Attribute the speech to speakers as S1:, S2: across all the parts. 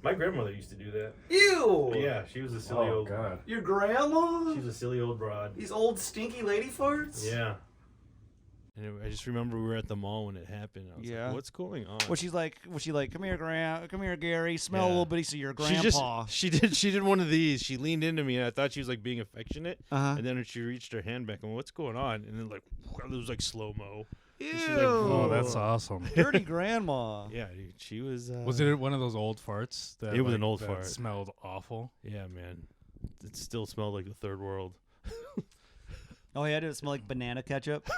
S1: My grandmother used to do that.
S2: Ew!
S1: Yeah, she was a silly old.
S3: God.
S2: Your grandma?
S1: She was a silly old broad.
S2: These old stinky lady farts?
S1: Yeah. And I just remember we were at the mall when it happened. I was
S2: Yeah.
S1: like, what's going on?
S2: Was she like, come here, come here, Gary, smell a little bit of your
S1: She
S2: grandpa.
S1: she did one of these. She leaned into me, and I thought she was like being affectionate.
S2: Uh-huh.
S1: And then she reached her hand back, and what's going on? And then like it was like slow mo.
S2: Ew.
S1: she's like,
S3: Oh, that's awesome.
S2: Dirty grandma.
S1: Yeah, dude, she was.
S3: Was it one of those old farts? That,
S1: It was an old
S3: that
S1: fart.
S3: Smelled awful.
S1: Yeah, man. It still smelled like the third world.
S2: Oh, yeah, did it smell like banana ketchup?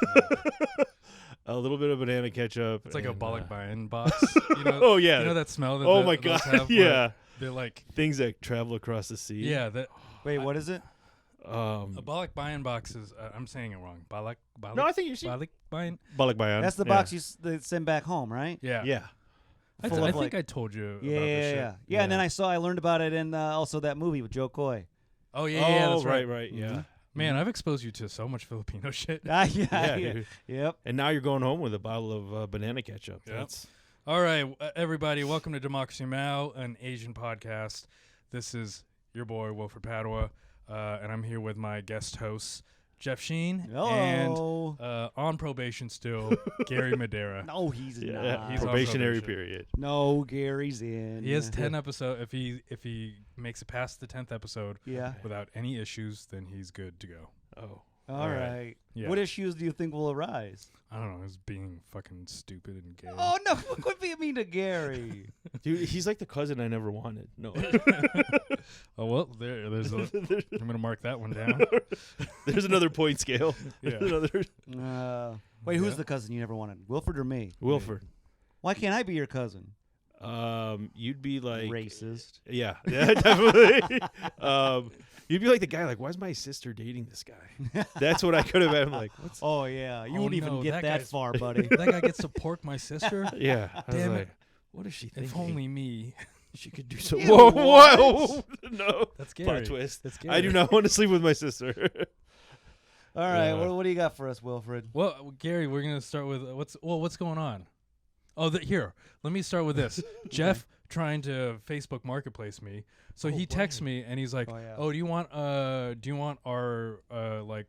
S1: A little bit of banana ketchup.
S3: It's like a
S1: and,
S3: bollock buy-in box. You know,
S1: Oh yeah.
S3: You know that smell that
S1: Oh
S3: the-
S1: my
S3: those
S1: god.
S3: have where
S1: Yeah.
S3: They're like,
S1: Things that travel across the sea.
S3: yeah, that
S2: Wait, what is it?
S3: a bollock buy-in box is, I'm saying it wrong. Bollock.
S1: No, I think you're saying
S3: Bollock buy-in.
S1: bollock bayan.
S2: That's the box they send back home, right?
S3: Yeah.
S1: Yeah.
S3: I,
S2: Full
S3: I
S2: of,
S3: think
S2: like-
S3: I told you
S2: Yeah,
S3: about this
S2: yeah,
S3: shit.
S2: yeah. Yeah, and then I learned about it in also that movie with Joe Coy.
S3: Oh, yeah,
S1: Oh,
S3: that's right.
S1: right. Yeah.
S3: Man, I've exposed you to so much Filipino shit.
S2: Yeah,
S1: Yeah,
S2: yeah.
S1: dude.
S2: Yep.
S1: And now you're going home with a bottle of banana ketchup.
S3: Yep.
S1: That's
S3: All right, everybody, welcome to Democracy Now!, an Asian podcast. This is your boy, Wilfred Padua, and I'm here with my guest hosts, Jeff Sheen,
S2: Hello.
S3: and on probation still, Garri Madera.
S2: No, he's
S1: yeah,
S2: not.
S3: He's on
S1: probationary
S3: probation.
S1: period.
S2: No, Gary's in.
S3: He has 10 episodes. If he makes it past the 10th episode
S2: Yeah.
S3: without any issues, then he's good to go.
S1: Oh.
S2: All right.
S3: Yeah.
S2: What issues do you think will arise?
S3: I don't know. He's being fucking stupid and gay.
S2: Oh, no. Quit being mean to Gary.
S1: Dude, he's like the cousin I never wanted. No.
S3: Oh, well, there's a, I'm going to mark that one down.
S1: There's another point scale.
S3: Yeah.
S1: Another
S2: Wait, who's
S3: Yeah.
S2: the cousin you never wanted? Wilfred or me?
S1: Wilford.
S2: Why can't I be your cousin?
S1: You'd be like
S2: Racist.
S1: Yeah, definitely. You'd be like the guy, like, why's my sister dating this guy? That's what I could have been like. What's
S2: Oh, yeah. You
S3: Oh,
S2: wouldn't even
S3: no,
S2: get
S3: that
S2: that
S3: guy's-
S2: far, buddy.
S3: That guy gets to pork my sister?
S1: yeah. I was
S3: Damn
S1: like,
S3: it.
S1: what is she thinking?
S3: If only me.
S1: She could do so.
S2: Ew,
S1: Whoa,
S2: what?
S1: whoa, no.
S3: That's
S1: Plot
S3: scary.
S1: twist.
S3: That's
S1: I do not want to sleep with my sister.
S2: All right.
S1: Yeah.
S2: What do you got for us, Wilfred?
S3: Well, Gary, we're gonna start with what's going on? Oh, here. Let me start with this. Jeff trying to Facebook Marketplace me. So he texts me and he's like,
S2: Oh, yeah.
S3: "Oh, do you want our like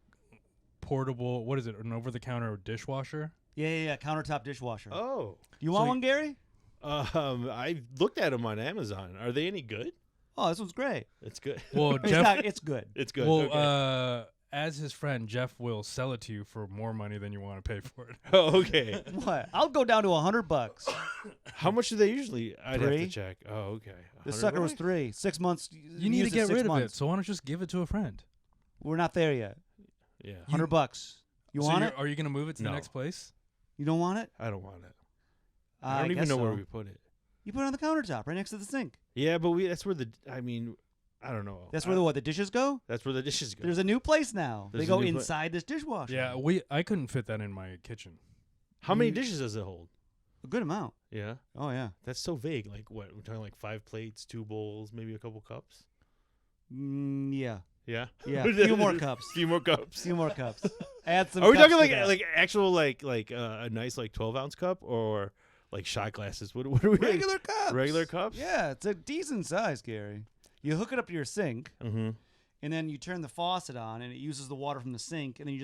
S3: portable, what is it? An over-the-counter dishwasher?"
S2: Yeah. Countertop dishwasher.
S1: Oh.
S2: You want
S3: So
S2: one, Gary?
S1: I looked at them on Amazon. Are they any good?
S2: Oh, this one's great.
S1: It's good.
S3: Well,
S2: It's,
S3: Jeff
S2: it's good.
S1: It's good.
S3: well,
S1: okay.
S3: as his friend, Jeff will sell it to you for more money than you want to pay for it.
S1: Oh, okay.
S2: What? I'll go down to $100.
S1: How much do they usually? I'd have
S2: Three.
S1: to check. Oh, okay.
S2: This
S1: 100
S2: sucker was
S1: bucks?
S2: 3. 6 months.
S3: You need to
S2: use it
S3: get
S2: 6
S3: rid of
S2: months.
S3: it. So why don't you just give it to a friend?
S2: We're not there yet.
S1: Yeah.
S2: $100. You
S3: So
S2: want
S3: you're-
S2: it?
S3: Are you gonna move it to the
S1: No.
S3: next place?
S2: You don't want it?
S1: I don't want it.
S2: I
S1: I don't even
S2: guess
S1: know where
S2: so.
S1: we put it.
S2: You put it on the countertop, right next to the sink.
S1: Yeah, but that's where I mean, I don't know.
S2: That's where the dishes go.
S1: That's where the dishes go.
S2: There's a new place now.
S1: There's
S2: they
S1: a
S2: go
S1: new
S2: inside this dishwasher.
S3: Yeah, I couldn't fit that in my kitchen.
S1: How many dishes does it hold?
S2: A good amount.
S1: Yeah.
S2: Oh yeah.
S1: That's so vague. Like what? We're talking like 5 plates, 2 bowls, maybe a couple cups.
S2: Yeah.
S1: Yeah.
S2: Yeah. Few more cups.
S1: Few more cups.
S2: Few more cups. Add some.
S1: Are we
S2: cups
S1: talking
S2: to that.
S1: like actual like a nice like 12-ounce cup or like shot glasses? What are we?
S2: regular cups?
S1: Regular cups?
S2: Yeah, it's a decent size, Gary. You hook it up to your sink,
S1: Mm-hmm.
S2: and then you turn the faucet on, and it uses the water from the sink, and then you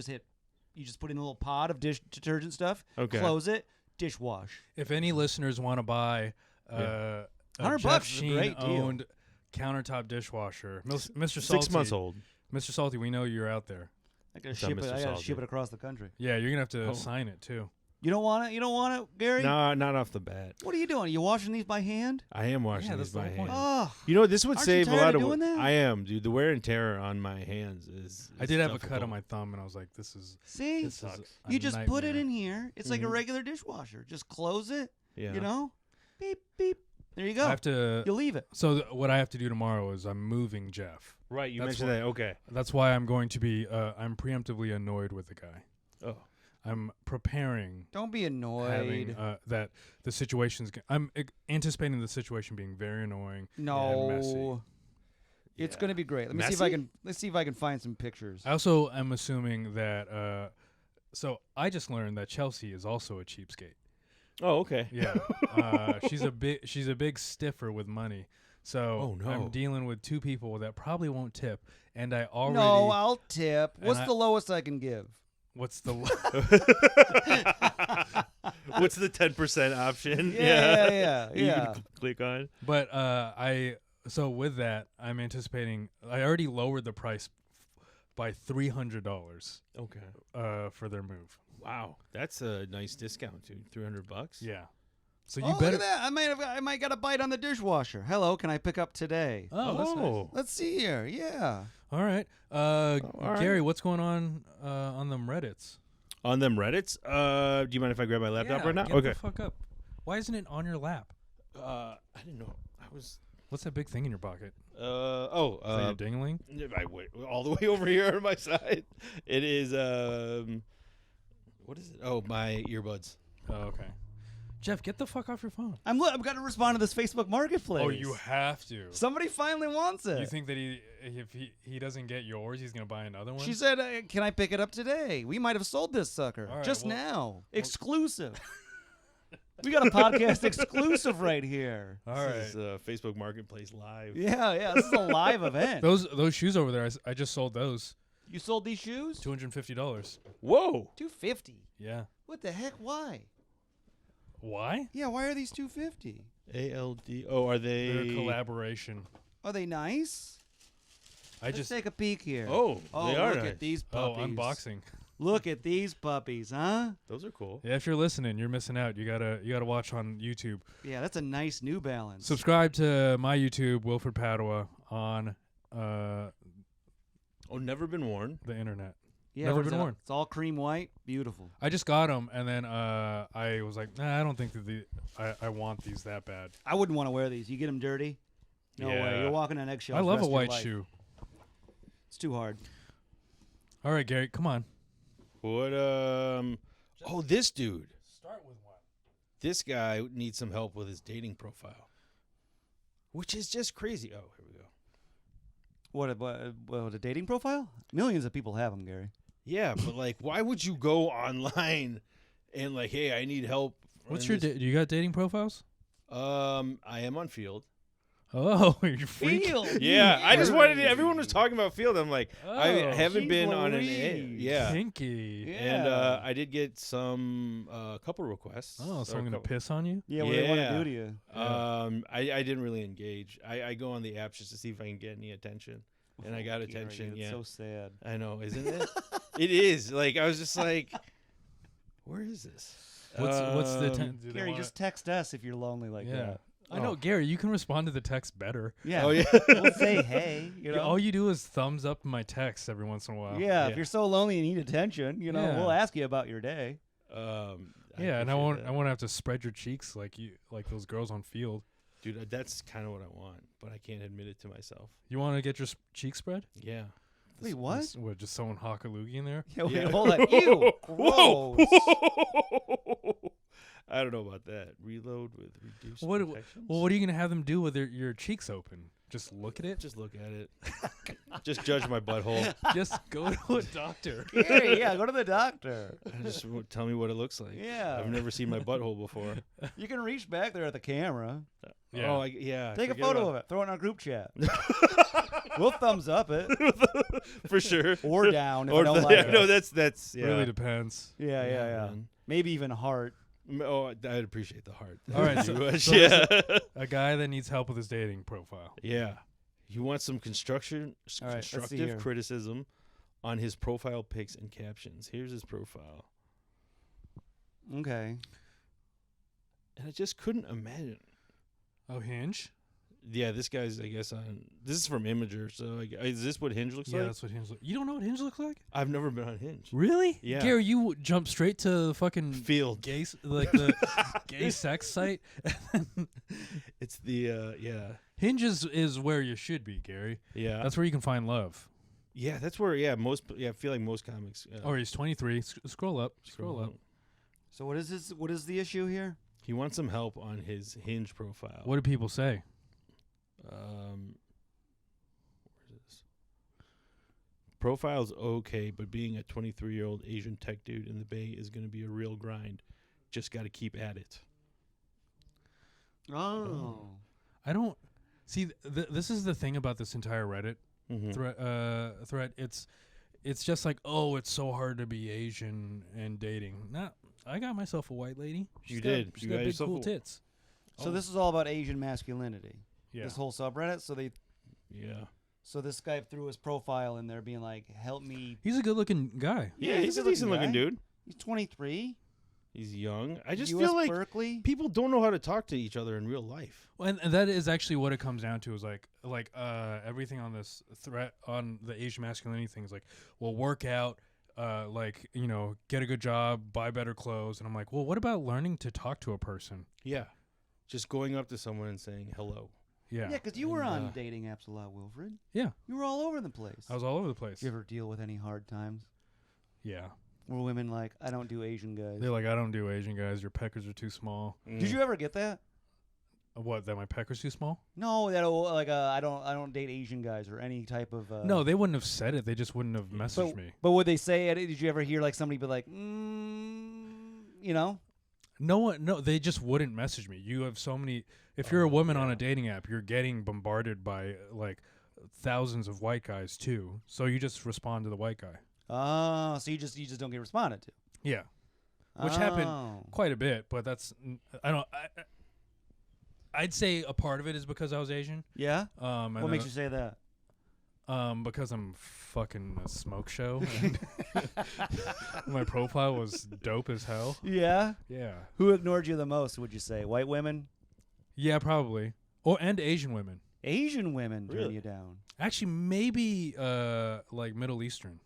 S2: just put in a little pot of dish detergent stuff.
S1: Okay.
S2: Close it. Dishwash.
S3: If any listeners want to buy
S1: Yeah.
S3: a
S2: $100
S3: Jeff
S2: is a great deal.
S3: Sheen-owned countertop dishwasher, Mr. Salty,
S1: 6 months old.
S3: Mr. Salty, we know you're out there.
S2: I gotta
S1: It's on
S2: ship it.
S1: Mr.
S2: I gotta
S1: Salty.
S2: ship it across the country.
S3: Yeah, you're gonna have to
S1: Oh.
S3: sign it too.
S2: You don't want it. You don't want it, Gary.
S1: No, not off the bat.
S2: What are you doing? Are you washing these by hand?
S1: I am washing
S3: Yeah,
S1: these
S3: that's the
S1: by
S3: whole
S1: hand.
S3: point.
S2: Oh,
S1: You know, this would
S2: Aren't you
S1: save a
S2: tired
S1: lot
S2: of
S1: of.
S2: doing that?
S1: I am, dude. The wear and tear on my hands is.
S3: I did have a cut
S1: difficult.
S3: on my thumb, and I was like, "This is
S2: see,
S3: this
S1: sucks.
S3: is a
S2: you just put it
S3: nightmare.
S2: in here. It's like a
S1: Mhm.
S2: regular dishwasher. Just close it.
S1: Yeah.
S2: You know, beep beep. There you go.
S3: I have to.
S2: You leave it.
S3: So what I have to do tomorrow is I'm moving Jeff.
S1: Right. You
S3: That's
S1: mentioned
S3: what-
S1: that. Okay.
S3: That's why I'm going to be. I'm preemptively annoyed with the guy.
S1: Oh.
S3: I'm preparing.
S2: Don't be annoyed.
S3: Having that the situation's. I'm anticipating the situation being very annoying.
S2: no,
S3: and messy.
S2: it's
S1: Yeah.
S2: gonna be great. Let me see if I
S1: Messy?
S2: can. Let's see if I can find some pictures.
S3: I also am assuming that. So I just learned that Chelsea is also a cheapskate.
S1: Oh, okay.
S3: Yeah, she's a big stiffer with money. So
S1: Oh, no.
S3: I'm dealing with 2 people that probably won't tip, and I already.
S2: No, I'll tip. What's
S3: And
S2: the lowest I can give?
S3: What's the?
S1: What's the 10% option?
S2: Yeah.
S1: You can click on.
S3: But so with that, I'm anticipating. I already lowered the price by $300
S1: Okay.
S3: for their move.
S1: Wow, that's a nice discount, dude. $300.
S3: Yeah. So
S2: Oh,
S3: you
S2: look
S3: better.
S2: at that. I might got a bite on the dishwasher. Hello, can I pick up today?
S3: Oh, that's nice.
S2: Let's see here. Yeah.
S3: All right.
S1: all right.
S3: Gary, what's going on them Reddits?
S1: On them Reddits. Do you mind if I grab my laptop right now?
S3: Get
S1: Okay.
S3: the fuck up. Why isn't it on your lap?
S1: I didn't know. I was.
S3: What's that big thing in your pocket? Is that
S1: Oh.
S3: your dingling?
S1: I wait all the way over here on my side. It is. What is it? Oh, my earbuds.
S3: Oh, okay. Jeff, get the fuck off your phone.
S2: I've got to respond to this Facebook Marketplace.
S3: Oh, you have to.
S2: Somebody finally wants it.
S3: You think that if he doesn't get yours, he's gonna buy another one?
S2: She said, "Can I pick it up today? We might have sold this sucker
S3: All right,
S2: just
S3: well-
S2: now, exclusive. We got a podcast exclusive right here.
S3: All right.
S1: This is Facebook Marketplace live.
S2: Yeah. This is a live event.
S3: Those shoes over there, I just sold those.
S2: You sold these shoes?
S3: $250.
S1: Whoa.
S2: $250.
S3: Yeah.
S2: What the heck? Why?
S3: Why?
S2: Yeah. Why are these $250?
S1: ALD. Oh, are they?
S3: They're a collaboration.
S2: Are they nice? Let's take a peek here.
S1: Oh,
S2: Oh,
S1: they are
S2: look
S1: nice.
S2: at these
S3: Oh,
S2: puppies.
S3: unboxing.
S2: Look at these puppies, huh?
S1: Those are cool.
S3: Yeah, if you're listening, you're missing out. You gotta watch on YouTube.
S2: Yeah, that's a nice New Balance.
S3: Subscribe to my YouTube, Wilfred Padua, on
S1: Oh, never been worn.
S3: the internet.
S2: Yeah,
S3: Never
S2: what is
S3: been
S2: it?
S3: worn.
S2: It's all cream white. Beautiful.
S3: I just got them, and then I was like, nah, I don't think that I want these that bad.
S2: I wouldn't want to wear these. You get them dirty? No way.
S1: Yeah.
S2: You're walking on eggshells.
S3: I love
S2: rest
S3: a
S2: of your
S3: white
S2: life.
S3: shoe.
S2: It's too hard.
S3: All right, Gary, come on.
S1: What? Oh, this dude.
S3: Start with one.
S1: This guy needs some help with his dating profile, which is just crazy. Oh, here we go.
S2: What a dating profile? Millions of people have them, Gary.
S1: Yeah, but like, why would you go online and like, hey, I need help?
S3: What's
S1: in
S3: your
S1: this-
S3: do you got dating profiles?
S1: I am on Field.
S3: Oh, you're freaking.
S2: Field.
S1: Yeah, I just wanted.
S2: Really?
S1: Everyone was talking about Field. I'm like, I
S3: Oh,
S1: haven't
S2: she's
S1: been on an.
S2: Louise.
S1: Yeah,
S3: Kinky.
S1: and
S2: Yeah.
S1: I did get some couple requests.
S3: Oh, so
S1: Or
S3: I'm gonna
S1: couple-
S3: piss on you?
S2: Yeah, what do they want to
S1: Yeah.
S2: do to you?
S1: I didn't really engage. I go on the apps just to see if I can get any attention, and I got
S2: Gary,
S1: attention.
S2: it's
S1: Yeah,
S2: so sad.
S1: I know, isn't it? It is. Like I was just like, where is this?
S3: What's the do they
S2: Gary,
S3: wanna-
S2: just text us if you're lonely like
S3: yeah.
S2: that.
S3: I know,
S1: Oh.
S3: Gary. You can respond to the text better.
S2: Yeah.
S1: Oh yeah.
S2: We'll say hey. You know.
S3: All you do is thumbs up my text every once in a while.
S2: Yeah,
S1: Yeah.
S2: if you're so lonely and need attention, you know,
S3: Yeah.
S2: we'll ask you about your day.
S3: Yeah, and I
S1: appreciate
S3: won't.
S1: that.
S3: I won't have to spread your cheeks like those girls on Field.
S1: Dude, that's kind of what I want, but I can't admit it to myself.
S3: You want to get your cheeks spread?
S1: Yeah.
S2: Wait, what?
S3: Just someone hock a loogie in there?
S2: Yeah, wait,
S1: Yeah.
S2: hold on. Ew,
S1: Whoa.
S2: gross.
S1: I don't know about that. Reload with reduced
S3: What?
S1: protections?
S3: Well, what are you gonna have them do with your cheeks open? Just look at it?
S1: Just look at it. Just judge my butthole.
S3: Just go to a doctor.
S2: Gary, yeah, go to the doctor.
S1: And just tell me what it looks like.
S2: Yeah.
S1: I've never seen my butthole before.
S2: You can reach back there at the camera.
S3: Yeah.
S1: Oh, yeah.
S2: Take a photo of it. Throw it in our group chat. We'll thumbs up it.
S1: For sure.
S2: Or down if
S1: Or
S2: I don't
S1: the-
S2: like
S1: yeah,
S2: it.
S1: no, that's yeah.
S3: Really depends.
S2: Yeah.
S1: man.
S2: Maybe even heart.
S1: Oh, I'd appreciate the heart.
S3: All right,
S1: Thank
S3: so-
S1: you much.
S3: so
S1: yeah.
S3: A guy that needs help with his dating profile.
S1: Yeah. You want some
S2: All right, let's see
S1: constructive
S2: here.
S1: criticism on his profile pics and captions. Here's his profile.
S2: Okay.
S1: And I just couldn't imagine.
S3: Oh, Hinge?
S1: Yeah, this guy's, I guess, on. This is from Imager. So, like, is this what Hinge looks
S3: Yeah,
S1: like?
S3: that's what Hinge looks. You don't know what Hinge looks like?
S1: I've never been on Hinge.
S3: Really?
S1: Yeah.
S3: Gary, you jump straight to the fucking
S1: Field.
S3: gay, like the gay sex site.
S1: It's the, yeah.
S3: Hinge is where you should be, Gary.
S1: Yeah.
S3: That's where you can find love.
S1: Yeah, that's where, I feel like most comics.
S3: Oh, he's 23. Scroll up. Scroll up.
S2: So what is this? What is the issue here?
S1: He wants some help on his Hinge profile.
S3: What do people say?
S1: Where's this? Profile's okay, but being a 23-year-old Asian tech dude in the Bay is going to be a real grind. Just got to keep at it.
S2: Oh.
S3: I don't. See, this is the thing about this entire Reddit thread. It's just like, oh, it's so hard to be Asian and dating. Nah, I got myself a white lady. She's got big cool tits.
S2: So this is all about Asian masculinity.
S3: Yeah.
S2: This whole subreddit. So this guy threw his profile in there, being like, "Help me."
S3: He's a good-looking guy.
S1: Yeah, he's a decent-looking dude.
S2: He's 23.
S1: He's young. I just
S2: US
S1: feel like
S2: Berkeley.
S1: people don't know how to talk to each other in real life.
S3: Well, and that is actually what it comes down to. Is like everything on this threat on the Asian masculinity thing is like, well, work out, get a good job, buy better clothes, and I'm like, well, what about learning to talk to a person?
S1: Yeah, just going up to someone and saying hello.
S3: Yeah.
S2: Yeah, because you were on dating apps a lot, Wilfred.
S3: Yeah.
S2: You were all over the place.
S3: I was all over the place.
S2: You ever deal with any hard times?
S3: Yeah.
S2: Were women like, I don't do Asian guys?
S3: They're like, I don't do Asian guys. Your peckers are too small.
S2: Did you ever get that?
S3: What? That my pecker's too small?
S2: No, that I don't date Asian guys or any type of.
S3: No, they wouldn't have said it. They just wouldn't have messaged me.
S2: But would they say it? Did you ever hear like somebody be like, you know?
S3: No, they just wouldn't message me. You have so many. If you're a woman on a dating app, you're getting bombarded by like thousands of white guys too. So you just respond to the white guy.
S2: Oh, so you just don't get responded to.
S3: Yeah, which happened quite a bit, but that's I'd say a part of it is because I was Asian.
S2: Yeah. What makes you say that?
S3: Because I'm fucking a smoke show. And my profile was dope as hell.
S2: Yeah.
S3: Yeah.
S2: Who ignored you the most? Would you say white women?
S3: Yeah, probably. And Asian women.
S2: Asian women turn
S1: Really?
S2: you down.
S3: Actually, maybe like Middle Eastern.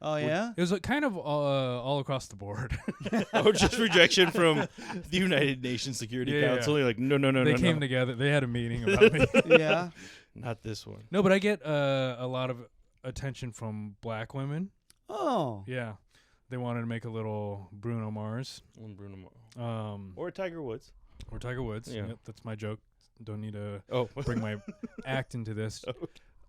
S2: Oh yeah.
S3: It was kind of all across the board.
S1: Oh, just rejection from the United Nations Security Council. You're like, no.
S3: They came together. They had a meeting about me.
S2: Yeah.
S1: Not this one.
S3: No, but I get a lot of attention from black women.
S2: Oh.
S3: Yeah. They wanted to make a little Bruno Mars.
S1: Bruno Mars. Or Tiger Woods.
S3: Or Tiger Woods.
S1: Yeah.
S3: Yep, that's my joke. Don't need to
S1: bring
S3: my act into this.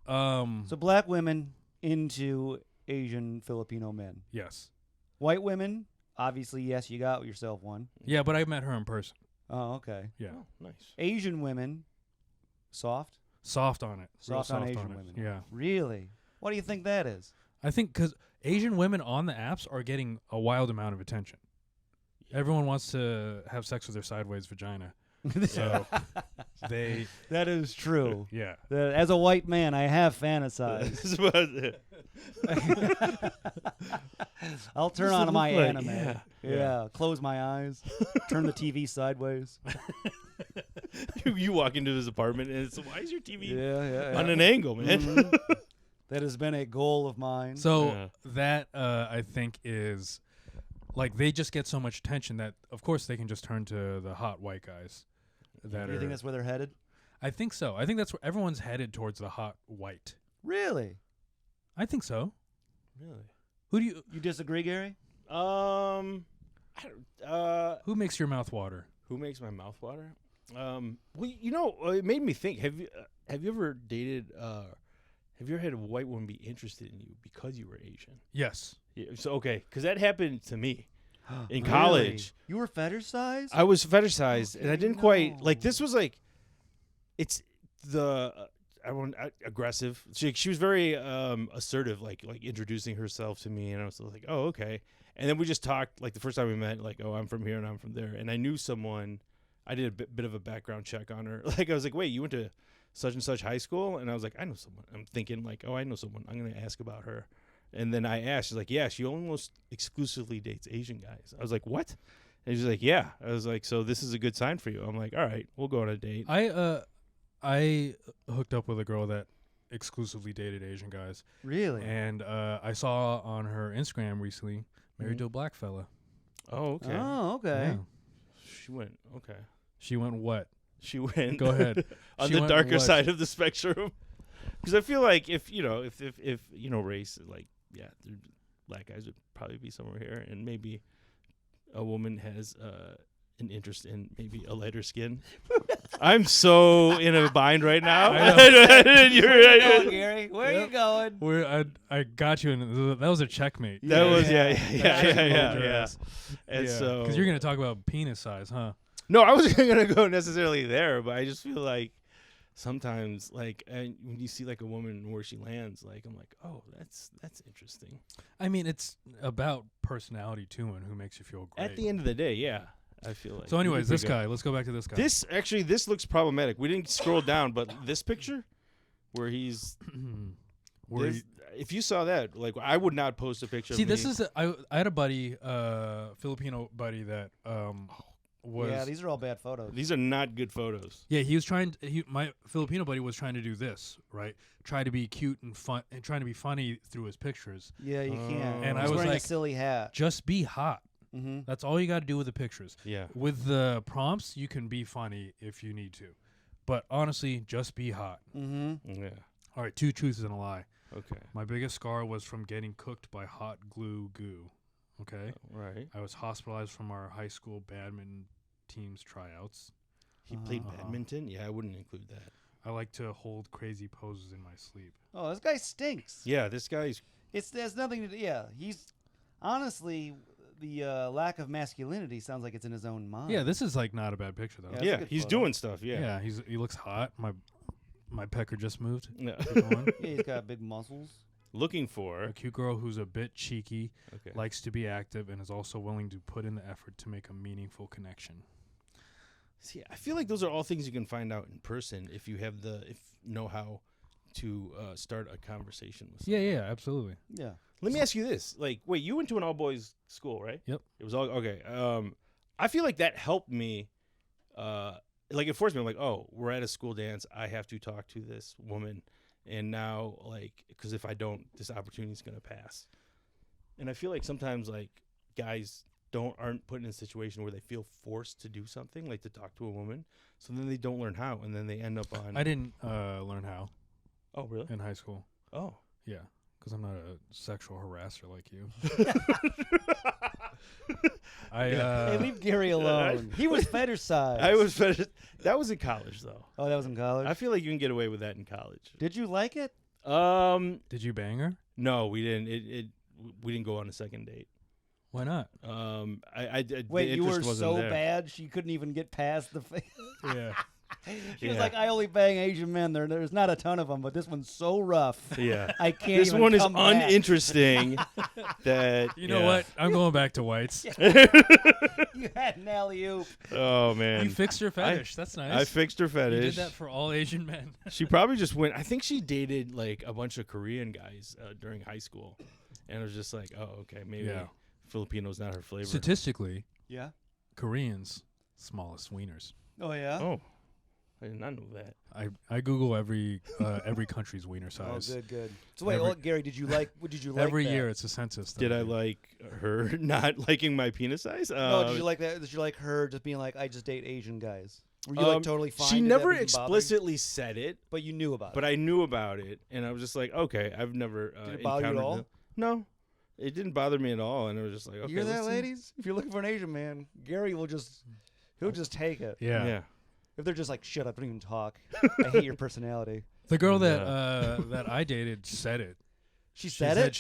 S2: So black women into Asian Filipino men.
S3: Yes.
S2: White women, obviously, yes, you got yourself one.
S3: Yeah, but I met her in person.
S2: Oh, okay.
S3: Yeah.
S1: Oh, nice.
S2: Asian women, soft?
S3: Soft on it.
S2: Soft on Asian women.
S3: Yeah.
S2: Really? What do you think that is?
S3: I think because Asian women on the apps are getting a wild amount of attention. Everyone wants to have sex with their sideways vagina. So
S2: That is true.
S3: Yeah.
S2: As a white man, I have fantasized. I'll turn on my anime. Yeah. Close my eyes. Turn the TV sideways.
S1: You walk into his apartment and it's, why is your TV on an angle, man?
S2: Mm-hmm. That has been a goal of mine.
S3: So that I think is like they just get so much attention that of course they can just turn to the hot white guys.
S2: You think that's where they're headed?
S3: I think so. I think that's where everyone's headed, towards the hot white.
S2: Really?
S3: I think so.
S1: Really?
S3: Who do
S2: you disagree, Garri?
S3: Who makes your mouth water?
S1: Who makes my mouth water? Well, it made me think. Have you ever dated? Have you ever had a white woman be interested in you because you were Asian?
S3: Yes.
S1: Yeah, so okay, because that happened to me in college.
S2: You were fetishized?
S1: I was fetishized, and I didn't quite like. This was like, it's the aggressive. She was very assertive, like introducing herself to me, and I was like, oh, okay. And then we just talked, like the first time we met, like, oh, I'm from here and I'm from there, and I knew someone. I did a bit of a background check on her. Like I was like, wait, you went to such and such high school? And I was like, I know someone. I'm thinking like, oh, I know someone. I'm gonna ask about her. And then I asked, she's like, yeah, she almost exclusively dates Asian guys. I was like, what? And she's like, yeah. I was like, so this is a good sign for you. I'm like, all right, we'll go on a date.
S3: I hooked up with a girl that exclusively dated Asian guys.
S2: Really?
S3: And I saw on her Instagram recently, married to a black fella.
S1: Oh, okay.
S2: Oh, okay.
S3: Yeah.
S1: She went, okay.
S3: She went what?
S1: She went.
S3: Go ahead.
S1: On the darker side of the spectrum. Because I feel like if race, like, yeah, black guys would probably be somewhere here, and maybe a woman has an interest in maybe a lighter skin. I'm so in a bind right now.
S2: You're right, Garri. Where are you going?
S3: I got you. That was a checkmate.
S1: That was yeah. And so
S3: because you're gonna talk about penis size, huh?
S1: No, I wasn't gonna go necessarily there, but I just feel like sometimes like and when you see like a woman where she lands, like I'm like, oh, that's interesting.
S3: I mean, it's about personality too, and who makes you feel great.
S1: At the end of the day, yeah, I feel like.
S3: So, anyways,
S1: you
S3: this
S1: pick up-
S3: guy. Let's go back to this guy.
S1: This looks problematic. We didn't scroll down, but this picture where he's.
S3: Where
S1: This- if you saw that, like, I would not post a picture.
S3: See,
S1: of me.
S3: this is I had a buddy, Filipino buddy that was
S2: Yeah, these are all bad photos.
S1: These are not good photos.
S3: yeah, he was trying. My Filipino buddy was trying to do this, right? Try to be cute and fun, and trying to be funny through his pictures.
S2: Yeah, you can't.
S3: And I
S2: He's
S3: was
S2: wearing
S3: like-
S2: a silly hat.
S3: Just be hot.
S2: Mm-hmm.
S3: That's all you got to do with the pictures.
S1: Yeah.
S3: With the prompts, you can be funny if you need to, but honestly, just be hot.
S2: Mm-hmm.
S1: Yeah.
S3: All right, 2 truths and a lie.
S1: Okay.
S3: My biggest scar was from getting cooked by hot glue goo. Okay.
S1: Right.
S3: I was hospitalized from our high school badminton team's tryouts.
S1: He played
S3: Uh-huh.
S1: badminton. Yeah, I wouldn't include that.
S3: I like to hold crazy poses in my sleep.
S2: Oh, this guy stinks.
S1: Yeah, this guy's.
S2: There's nothing to do. Yeah, he's honestly the lack of masculinity sounds like it's in his own mind.
S3: Yeah, this is like not a bad picture though.
S2: Yeah, that's a
S1: Yeah,
S2: good
S1: he's
S2: photo.
S1: doing stuff. Yeah.
S3: He looks hot. My pecker just moved.
S1: Yeah.
S3: Keep going.
S2: Yeah, he's got big muscles.
S1: Looking for.
S3: A cute girl who's a bit cheeky,
S1: Okay.
S3: likes to be active, and is also willing to put in the effort to make a meaningful connection.
S1: See, I feel like those are all things you can find out in person if you have know how to start a conversation with someone.
S3: Yeah, absolutely.
S2: Yeah.
S1: Let me ask you this: like, wait, you went to an all boys school, right?
S3: Yep.
S1: It was all okay. I feel like that helped me. Like it forced me. I'm like, oh, we're at a school dance. I have to talk to this woman, and now, like, because if I don't, this opportunity is gonna pass. And I feel like sometimes, like, guys aren't put in a situation where they feel forced to do something, like to talk to a woman. So then they don't learn how, and then they end up on.
S3: I didn't learn how
S1: Oh, really?
S3: in high school.
S1: Oh.
S3: Yeah, because I'm not a sexual harasser like you.
S2: Hey, leave Gary alone. He was fetishized.
S1: I was. That was in college, though.
S2: Oh, that was in college.
S1: I feel like you can get away with that in college.
S2: Did you like it?
S3: Did you bang her?
S1: No, we didn't. We didn't go on a second date.
S3: Why not?
S1: I
S2: Wait,
S1: the
S2: you were
S1: interest wasn't
S2: so
S1: there.
S2: bad she couldn't even get past the.
S3: Yeah.
S2: She was
S1: Yeah.
S2: like, I only bang Asian men. There's not a ton of them, but this one's so rough.
S1: Yeah,
S2: I can't.
S1: this
S2: even
S1: one is
S2: come back."
S1: uninteresting. That
S3: You know what? I'm going back to whites.
S2: You had an alley-oop.
S1: Oh man,
S3: You fixed your fetish. That's nice.
S1: I fixed her
S3: You
S1: fetish.
S3: did that for all Asian men.
S1: She probably just went. I think she dated like a bunch of Korean guys during high school, and it was just like, oh, okay, maybe
S3: Yeah.
S1: Filipino's not her flavor.
S3: Statistically,
S2: Yeah.
S3: Koreans smallest wieners.
S2: Oh yeah.
S1: Oh, I did not know that.
S3: I Google every country's wiener
S2: Oh,
S3: size.
S2: good. So wait,
S3: Every-
S2: Gary, did you like? What did you like?
S3: Every
S2: that?
S3: year it's a census.
S1: Did I
S3: study.
S1: like her not liking my penis size?
S2: No, did you like that? Did you like her just being like, I just date Asian guys? Were you like totally fine?
S1: She
S2: Did that
S1: never
S2: even bother you?
S1: explicitly said it,
S2: But you knew about
S1: but
S2: it.
S1: I knew about it, and I was just like, okay, I've never.
S2: Did it bother you at
S1: encountered
S2: all?
S1: the- No, it didn't bother me at all, and I was just like, okay,
S2: You hear that,
S1: let's see.
S2: ladies? If you're looking for an Asian man, Gary will he'll just take it.
S3: Yeah.
S1: Yeah.
S2: If they're just like, shut up, don't even talk. I hate your personality.
S3: The girl that
S1: Yeah.
S3: that I dated said it.
S2: She
S3: She
S2: said
S3: said
S2: it?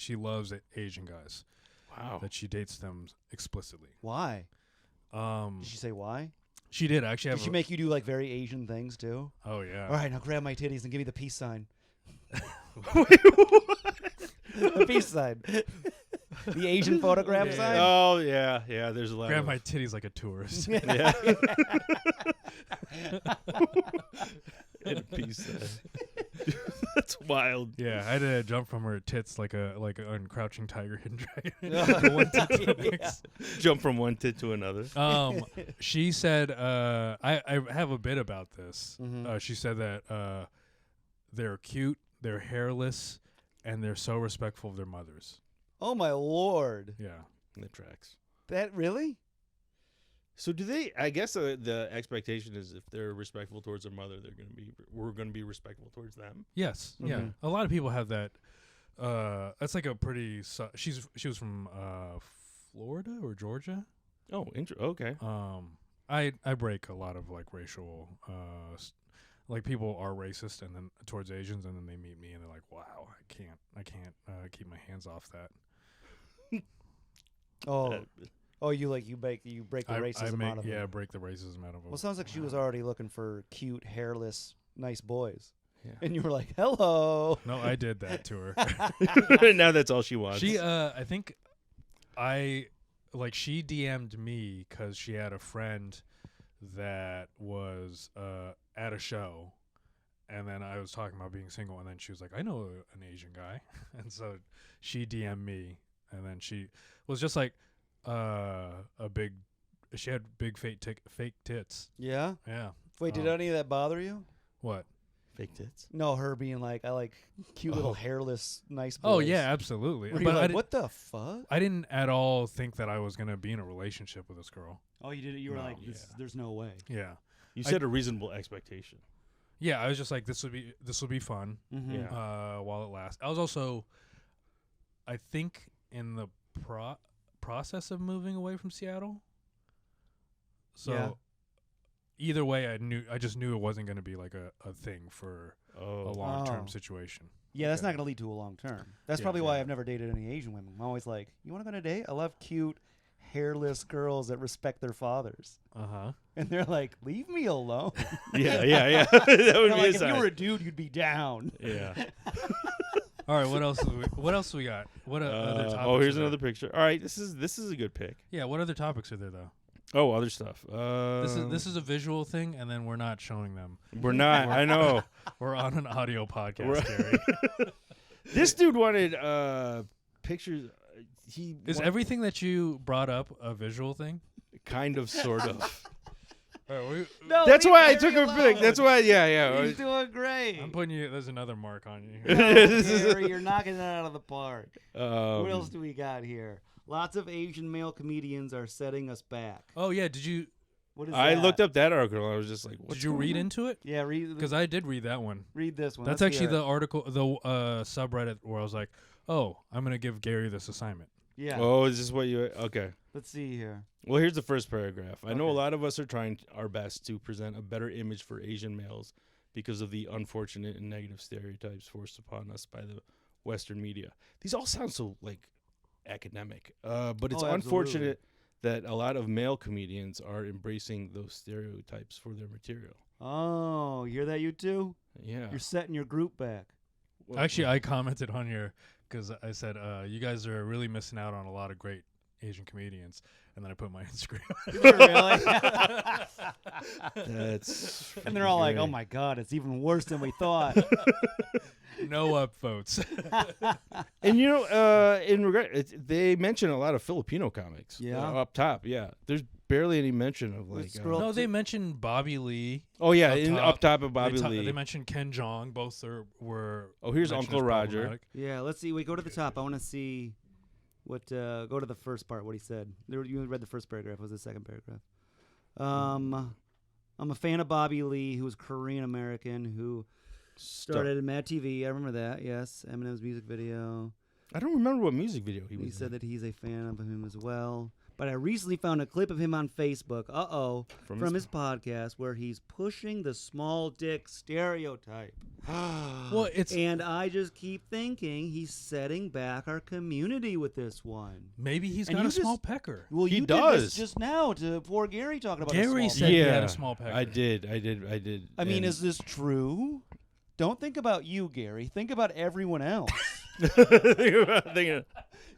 S3: she loves Asian guys.
S1: Wow.
S3: That she dates them explicitly.
S2: Why? Did she say why?
S3: She did actually have.
S2: Did she make you do like very Asian things too?
S3: Oh yeah.
S2: All right, now grab my titties and give me the peace sign.
S1: Wait, what?
S2: The peace sign. The Asian photograph
S3: Yeah.
S2: sign?
S1: Oh yeah. There's a lot.
S3: Grab
S1: of,
S3: my titties like a tourist.
S1: Yeah. And a piece. That's wild.
S3: Yeah, I had to jump from her tits like a uncrouching tiger, hidden dragon.
S2: Yeah.
S1: Jump from one tit to another.
S3: She said, I have a bit about this.
S2: Mhm.
S3: She said that they're cute, they're hairless, and they're so respectful of their mothers.
S2: Oh my lord.
S3: Yeah.
S1: That tracks.
S2: That really?
S1: So do they? I guess the expectation is if they're respectful towards their mother, we're gonna be respectful towards them.
S3: Yes. Yeah.
S2: Mhm.
S3: A lot of people have that. That's like a pretty. She was from Florida or Georgia.
S1: Oh, okay.
S3: I break a lot of like racial. Like people are racist and then towards Asians, and then they meet me and they're like, "Wow, I can't keep my hands off that."
S2: Oh. Oh, you break the racism out of them.
S3: break the racism out of them.
S2: Well, it sounds like she was already looking for cute, hairless, nice boys.
S1: Yeah.
S2: And you were like, hello.
S3: No, I did that to her.
S1: Now that's all she wants.
S3: She, I think, she DM'd me because she had a friend that was at a show, and then I was talking about being single, and then she was like, I know an Asian guy, and so she DM'd me, and then she was just like she had big fake tits.
S2: Yeah?
S3: Yeah.
S2: Wait, did any of that bother you?
S3: What?
S1: Fake tits.
S2: No, her being like, I like cute little hairless, nice boys.
S3: Oh yeah, absolutely.
S2: Were you
S3: But
S2: like, what the fuck?
S3: I didn't at all think that I was gonna be in a relationship with this girl.
S2: Oh, you did it? You were
S3: No.
S2: like, there's no way.
S3: Yeah.
S1: You set a reasonable expectation.
S3: Yeah, I was just like, this will be fun.
S2: Mm-hmm.
S1: Yeah.
S3: While it lasts. I was also, I think, in the process of moving away from Seattle. So
S2: Yeah.
S3: either way, I just knew it wasn't going to be like a thing for a long-term
S2: Oh.
S3: situation.
S2: Yeah, that's
S1: Okay.
S2: not going to lead to a long term. That's
S1: Yeah,
S2: probably why
S1: yeah.
S2: I've never dated any Asian women. I'm always like, you want to go on a date? I love cute, hairless girls that respect their fathers.
S3: Uh-huh.
S2: And they're like, leave me alone.
S1: Yeah. That would
S2: They're
S1: be
S2: like,
S1: a
S2: if you
S1: sign.
S2: were a dude, you'd be down.
S1: Yeah.
S3: All right, what else we got? What other topics?
S1: Oh, here's
S3: are there?
S1: another picture. All right, this is a good pick.
S3: Yeah, what other topics are there though?
S1: Oh, other stuff.
S3: This is a visual thing, and then we're not showing them.
S1: We're not. I know.
S3: We're on an audio podcast,
S1: We're-
S3: Garri.
S1: This dude wanted pictures.
S3: Is everything that you brought up a visual thing?
S1: kind of, sort of.
S3: All right,
S2: No,
S1: That's
S2: leave
S1: why I
S2: Garri
S1: took a
S2: alone.
S1: pic. That's why. Yeah.
S2: He's doing great.
S3: I'm putting you. There's another mark on you.
S2: No, Garri, you're knocking it out of the park. What else do we got here? Lots of Asian male comedians are setting us back.
S3: Oh yeah, did you
S2: What is
S1: I
S2: that?
S1: looked up that article. And I was just like, what's
S3: did you
S1: going
S3: read
S1: on?
S3: into it?
S2: Yeah,
S3: Because I did read that one.
S2: read this one.
S3: That's
S2: Let's
S3: actually
S2: hear
S3: the
S2: it.
S3: article, the subreddit where I was like, oh, I'm gonna give Garri this assignment.
S2: Yeah.
S1: Oh, is this what you? Okay.
S2: Let's see here.
S1: Well, here's the first paragraph. I know a
S2: Okay.
S1: lot of us are trying our best to present a better image for Asian males because of the unfortunate and negative stereotypes forced upon us by the Western media. These all sound so like academic, but it's
S2: Oh, absolutely.
S1: unfortunate that a lot of male comedians are embracing those stereotypes for their material.
S2: Oh, you hear that, you two?
S1: Yeah.
S2: You're setting your group back.
S1: Well,
S3: Actually, I commented on your because I said you guys are really missing out on a lot of great Asian comedians, and then I put my Instagram.
S2: Really?
S1: that's
S2: And they're all like,
S1: great.
S2: "Oh my God, it's even worse than we thought."
S3: No upvotes.
S1: And you know, in regret, they mention a lot of Filipino comics.
S2: Yeah.
S1: Up top. Yeah, there's barely any mention of like.
S2: Let's scroll
S3: No, they mentioned Bobby Lee.
S1: Oh yeah,
S3: Up
S1: up top of Bobby
S3: they
S1: Lee.
S3: They mentioned Ken Jeong. Both were.
S1: Oh, here's
S3: mentioned
S1: Uncle
S3: as
S1: Roger.
S3: problematic.
S2: Yeah, let's see. We go to the top. I want to see what. Go to the first part. What he said. You read the first paragraph. What was the second paragraph? I'm a fan of Bobby Lee, who was Korean American, who started in Mad TV. I remember that. Yes, Eminem's music video.
S1: I don't remember what music video he was.
S2: He said
S1: in.
S2: that he's a fan of him as well. But I recently found a clip of him on Facebook. From his podcast where he's pushing the small dick stereotype.
S3: Well, it's
S2: And I just keep thinking he's setting back our community with this one.
S3: maybe he's
S2: And
S3: got
S2: you
S3: a small
S2: just-
S3: pecker.
S2: Well,
S1: He
S2: you
S1: does.
S2: did this just now to poor Garri talking about
S3: Garri
S2: a small
S3: said
S2: dick.
S3: he
S1: yeah,
S3: had a small pecker.
S1: I did.
S2: I mean,
S1: And-
S2: is this true? Don't think about you, Garri. Think about everyone else.
S1: Thinking-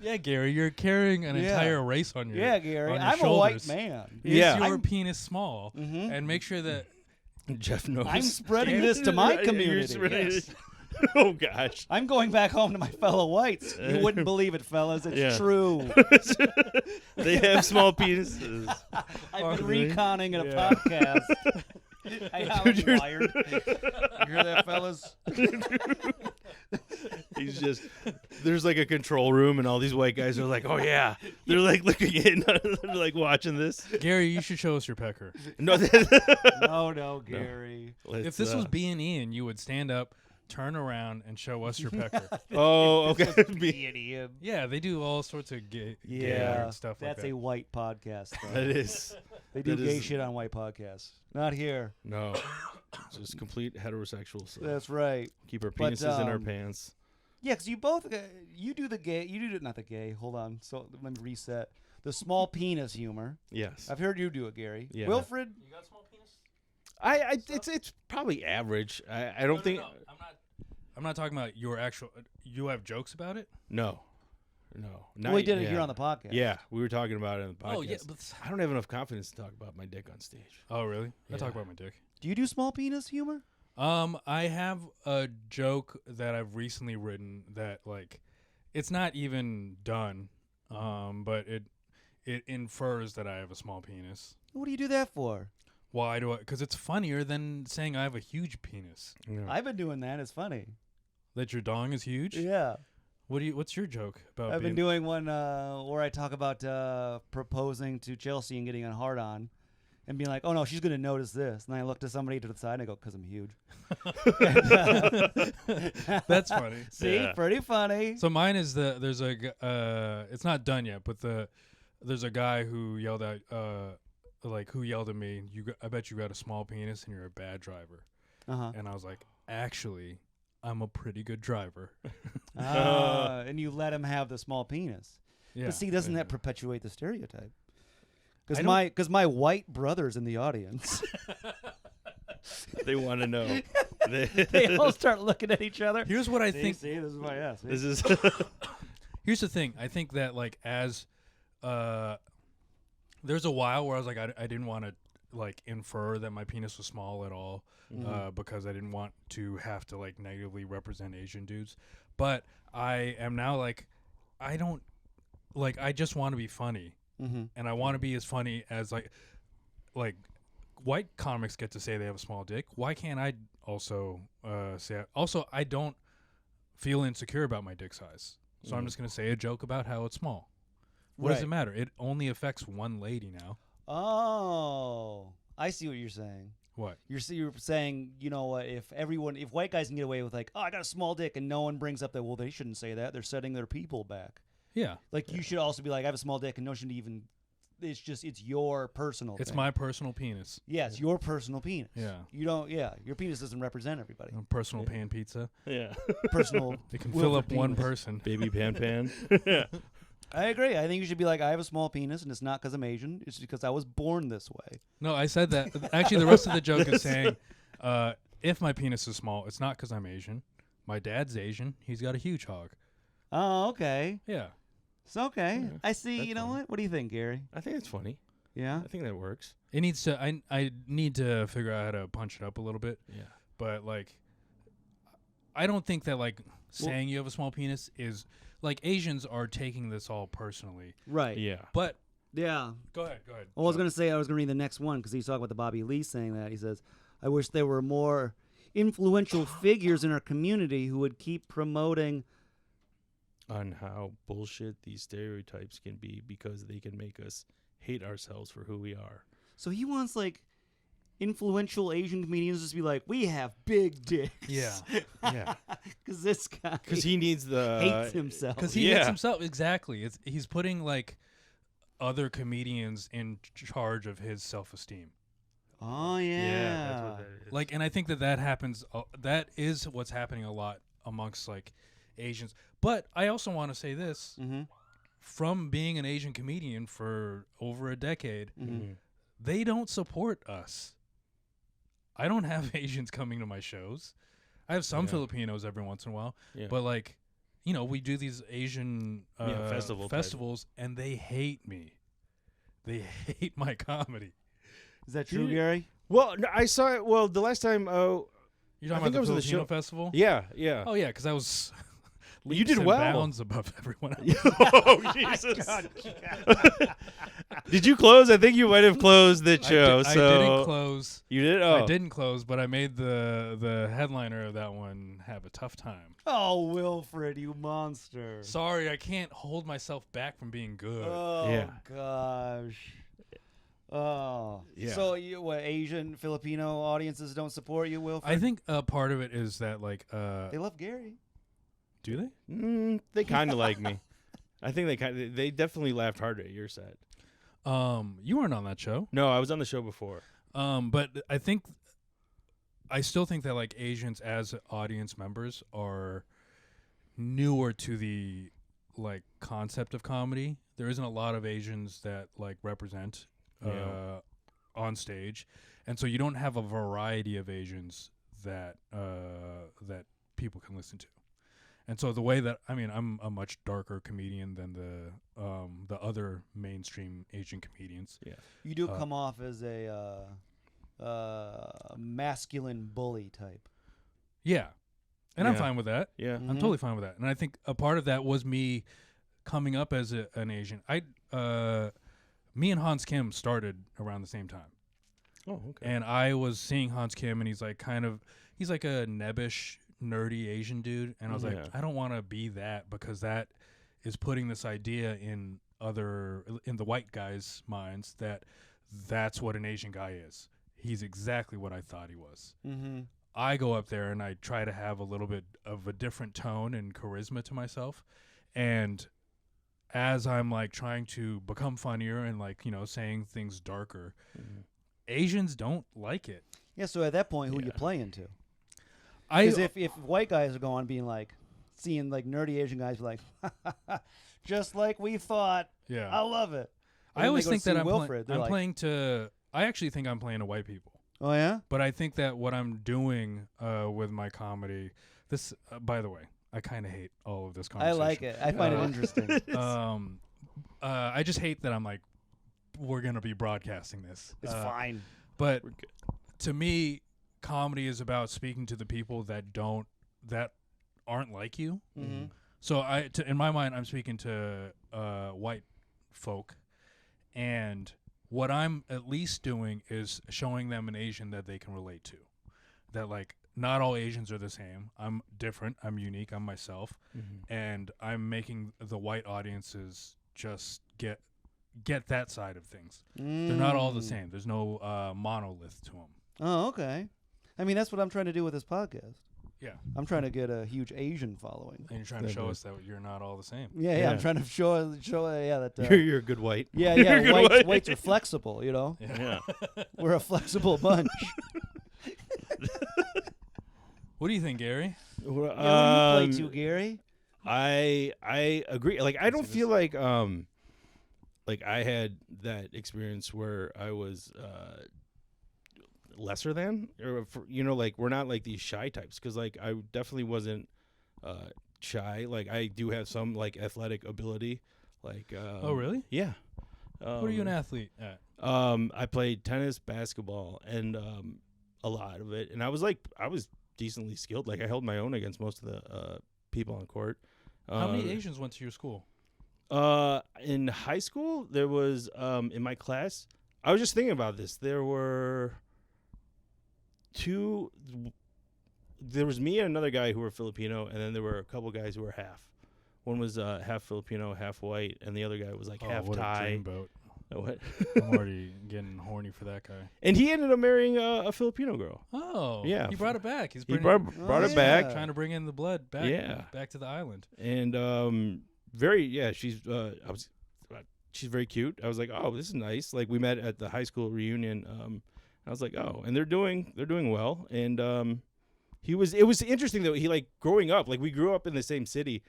S3: Yeah, Garri, you're carrying an
S2: Yeah.
S3: entire race on your
S2: Yeah, Garri.
S3: on your
S2: I'm a white
S3: shoulders.
S2: man.
S3: Is
S1: Yeah.
S3: your
S2: I'm-
S3: penis small?
S2: Mhm.
S3: And make sure that
S1: Jeff knows.
S2: I'm spreading this to my
S1: You're
S2: community.
S1: spreading-
S2: Yes.
S1: Oh gosh.
S2: I'm going back home to my fellow whites. You wouldn't believe it, fellas. It's
S1: Yeah.
S2: true.
S1: They have small penises.
S2: I've been
S1: Really?
S2: reconning in a
S1: Yeah.
S2: podcast. I'm wired. You hear that, fellas?
S1: He's just there's like a control room and all these white guys are like, oh yeah. They're like looking in, they're like watching this.
S3: Garri, you should show us your pecker.
S1: No,
S2: No, Garri.
S3: If this was B and Ian, you would stand up, turn around, and show us your pecker.
S1: oh okay.
S2: Idiot.
S3: Yeah, they do all sorts of gay
S2: Yeah,
S3: and stuff like
S2: that's
S3: that.
S2: a white podcast. Though.
S1: That is
S2: They do
S1: that
S2: gay
S1: is-
S2: shit on white podcasts. Not here.
S1: no. It's just complete heterosexual stuff.
S2: That's right.
S1: Keep our
S2: But,
S1: penises in our pants.
S2: Yeah, because you both, you do the gay, you do not the gay. Hold on. So let me reset. the small penis humor.
S1: Yes.
S2: I've heard you do it, Garri.
S1: Yeah.
S2: Wilfred?
S3: You got small penis?
S1: It's probably average. I don't think.
S3: No. I'm not talking about your actual. You have jokes about it?
S1: No.
S2: Well, we did it here on the podcast.
S1: Yeah, we were talking about it on the podcast.
S3: Oh yeah, but
S1: I don't have enough confidence to talk about my dick on stage.
S3: oh really?
S1: Yeah.
S3: I talk about my dick.
S2: Do you do small penis humor?
S3: I have a joke that I've recently written that like, it's not even done, but it infers that I have a small penis.
S2: What do you do that for?
S3: Why do I? Because it's funnier than saying I have a huge penis.
S1: Yeah.
S2: I've been doing that. It's funny.
S3: That your dong is huge.
S2: Yeah.
S3: What's your joke about?
S2: I've been doing one where I talk about proposing to Chelsea and getting a hard on and being like, oh, no, she's going to notice this. And I look to somebody to the side and I go, because I'm huge.
S3: That's funny.
S2: See?
S1: Yeah.
S2: Pretty funny.
S3: So mine is there's it's not done yet, but there's a guy who yelled at me. I bet you got a small penis and you're a bad driver.
S2: Uh-huh.
S3: And I was like, actually, I'm a pretty good driver.
S2: And you let him have the small penis.
S3: Yeah.
S2: But see, doesn't that perpetuate the stereotype?
S3: I
S2: Because my white brother's in the audience.
S1: They want to know.
S2: They all start looking at each other.
S3: Here's what I
S2: See,
S3: think.
S2: this is my ass.
S1: This is.
S3: Here's the thing. I think that like as there's a while where I was like I didn't want to like infer that my penis was small at all because I didn't want to have to like negatively represent Asian dudes. But I am now like I don't like I just want to be funny. And I want to be as funny as like white comics get to say they have a small dick. Why can't I also say also I don't feel insecure about my dick size. So I'm just going to say a joke about how it's small. What does it matter? It only affects one lady now.
S2: Oh, I see what you're saying.
S3: What?
S2: You're saying, you know what, if white guys can get away with like, oh, I got a small dick, and no one brings up that, well, they shouldn't say that. They're setting their people back.
S3: Yeah.
S2: Like, you should also be like, I have a small dick, and no one should even, it's your personal
S3: It's
S2: thing.
S3: my personal penis.
S2: Yeah, it's your personal penis.
S3: Yeah.
S2: Your penis doesn't represent everybody.
S3: Personal pan pizza.
S1: Yeah.
S2: Personal.
S3: It can fill up
S2: Wilfred
S3: one
S2: penis.
S3: person.
S1: Baby pan. Yeah.
S2: I agree. I think you should be like, I have a small penis, and it's not because I'm Asian. It's because I was born this way.
S3: No, I said that. Actually, the rest of the joke is saying, if my penis is small, it's not because I'm Asian. My dad's Asian. He's got a huge hog.
S2: Oh, okay.
S3: Yeah.
S2: It's okay.
S1: Yeah,
S2: I see.
S1: that's
S2: You know
S1: fine.
S2: what? What do you think, Garri?
S1: I think it's funny.
S2: Yeah.
S1: I think that works.
S3: It needs to. I need to figure out how to punch it up a little bit.
S1: Yeah.
S3: But like, I don't think that like saying you have a small penis is like Asians are taking this all personally.
S2: Right.
S1: Yeah.
S3: But
S2: Yeah.
S3: go ahead.
S2: Well, I was going to read the next one because he's talking about the Bobby Lee saying that. He says, I wish there were more influential figures in our community who would keep promoting.
S1: On how bullshit these stereotypes can be because they can make us hate ourselves for who we are.
S2: So he wants like influential Asian comedians to just be like, we have big dicks.
S3: Yeah.
S1: Yeah.
S2: Because this guy
S1: Because he needs the
S2: hates himself.
S3: Because he
S1: Yeah.
S3: hates himself. Exactly. He's putting like other comedians in charge of his self-esteem.
S2: Oh, yeah.
S1: Yeah, that's what that is.
S3: Like, and I think that happens. That is what's happening a lot amongst like Asians. But I also want to say this:
S2: Mm-hmm.
S3: from being an Asian comedian for over a decade,
S2: Mm-hmm.
S3: they don't support us. I don't have Asians coming to my shows. I have some
S1: Yeah.
S3: Filipinos every once in a while,
S1: Yeah.
S3: but like, you know, we do these Asian festivals, and they hate me. They hate my comedy.
S2: Is that true,
S1: Yeah.
S2: Garri?
S1: Well, no, I saw it. Well, the last time. Oh,
S3: You're
S1: I
S3: talking
S1: think I
S3: about
S1: was
S3: the
S1: at the
S3: Filipino
S1: show.
S3: festival?
S1: yeah, yeah.
S3: Oh yeah, because I was.
S1: You
S3: leaps
S1: did
S3: and
S1: well.
S3: bounds above everyone else.
S1: Oh Jesus! Did you close? I think you might have closed the show.
S3: I
S1: so
S3: didn't close.
S1: You did? Oh.
S3: I didn't close, but I made the headliner of that one have a tough time.
S2: Oh, Wilfred, you monster.
S3: Sorry, I can't hold myself back from being good.
S2: Oh,
S1: Yeah.
S2: gosh. Oh.
S1: Yeah.
S2: So, what, Asian, Filipino audiences don't support you, Wilfred?
S3: I think part of it is that like
S2: They love Garri.
S3: do they?
S1: They kind of like me. I think they definitely laughed hard at your set.
S3: You weren't on that show.
S1: No, I was on the show before.
S3: But I still think that like Asians as audience members are newer to the like concept of comedy There isn't a lot of Asians that like represent on stage, and so you don't have a variety of Asians that that people can listen to. And so the way that I'm a much darker comedian than the other mainstream Asian comedians.
S1: Yeah,
S2: you do come off as a masculine bully type.
S3: Yeah, and I'm fine with that.
S1: Yeah,
S3: I'm totally fine with that. And I think a part of that was me coming up as an Asian. Me and Hans Kim started around the same time.
S1: Oh, okay.
S3: And I was seeing Hans Kim, and he's like a nebbish, nerdy Asian dude. And I was like, I don't want to be that, because that is putting this idea in the white guys' minds that that's what an Asian guy is. He's exactly what I thought he was.
S2: Mm-hmm.
S3: I go up there and I try to have a little bit of a different tone and charisma to myself. And as I'm like trying to become funnier and like, saying things darker, Asians don't like it.
S2: Yeah, so at that point, who you playing to?
S3: Because
S2: if white guys are going being like, seeing like nerdy Asian guys like, just like we thought.
S3: Yeah,
S2: I love it. And
S3: I always think that
S2: Wilfred,
S3: I'm playing to. I actually think I'm playing to white people.
S2: Oh yeah.
S3: But I think that what I'm doing with my comedy, this by the way, I kind of hate all of this conversation.
S2: I like it. I find it interesting.
S3: I just hate that I'm like, we're gonna be broadcasting this.
S2: It's fine.
S3: But to me, comedy is about speaking to the people that aren't like you.
S2: Mm-hmm.
S3: So in my mind, I'm speaking to white folk, and what I'm at least doing is showing them an Asian that they can relate to. That like not all Asians are the same. I'm different. I'm unique. I'm myself, and I'm making the white audiences just get that side of things. They're not all the same. There's no monolith to them.
S2: Oh, okay. I mean, that's what I'm trying to do with this podcast.
S3: Yeah.
S2: I'm trying to get a huge Asian following.
S3: And you're trying to show us that you're not all the same.
S2: Yeah. I'm trying to show that
S1: you're a good white.
S2: Yeah, whites are flexible,
S1: Yeah.
S2: We're a flexible bunch.
S3: What do you think, Garri?
S2: You play too, Garri?
S1: I agree. Like I don't feel like I had that experience where I was lesser than, or like we're not like these shy types, because like I definitely wasn't shy. Like I do have some like athletic ability. Like
S3: oh really?
S1: Yeah.
S3: What are you an athlete at?
S1: I played tennis, basketball, and a lot of it. And I was decently skilled. Like I held my own against most of the people on court.
S3: How many Asians went to your school?
S1: In high school, there was in my class. I was just thinking about this. There were two. There was me and another guy who were Filipino, and then there were a couple guys who were half. One was half Filipino, half white, and the other guy was like half
S3: what
S1: Thai.
S3: A dreamboat.
S1: What?
S3: I'm already getting horny for that guy.
S1: And he ended up marrying a Filipino girl.
S3: Oh,
S1: yeah.
S3: He brought it back. He
S1: brought it back.
S3: Trying to bring in the blood back.
S1: Yeah.
S3: Back to the island.
S1: And she's very cute. I was like, oh, this is nice. Like we met at the high school reunion. I was like, oh, and they're doing well. And it was interesting that he, like, growing up, like we grew up in the same city,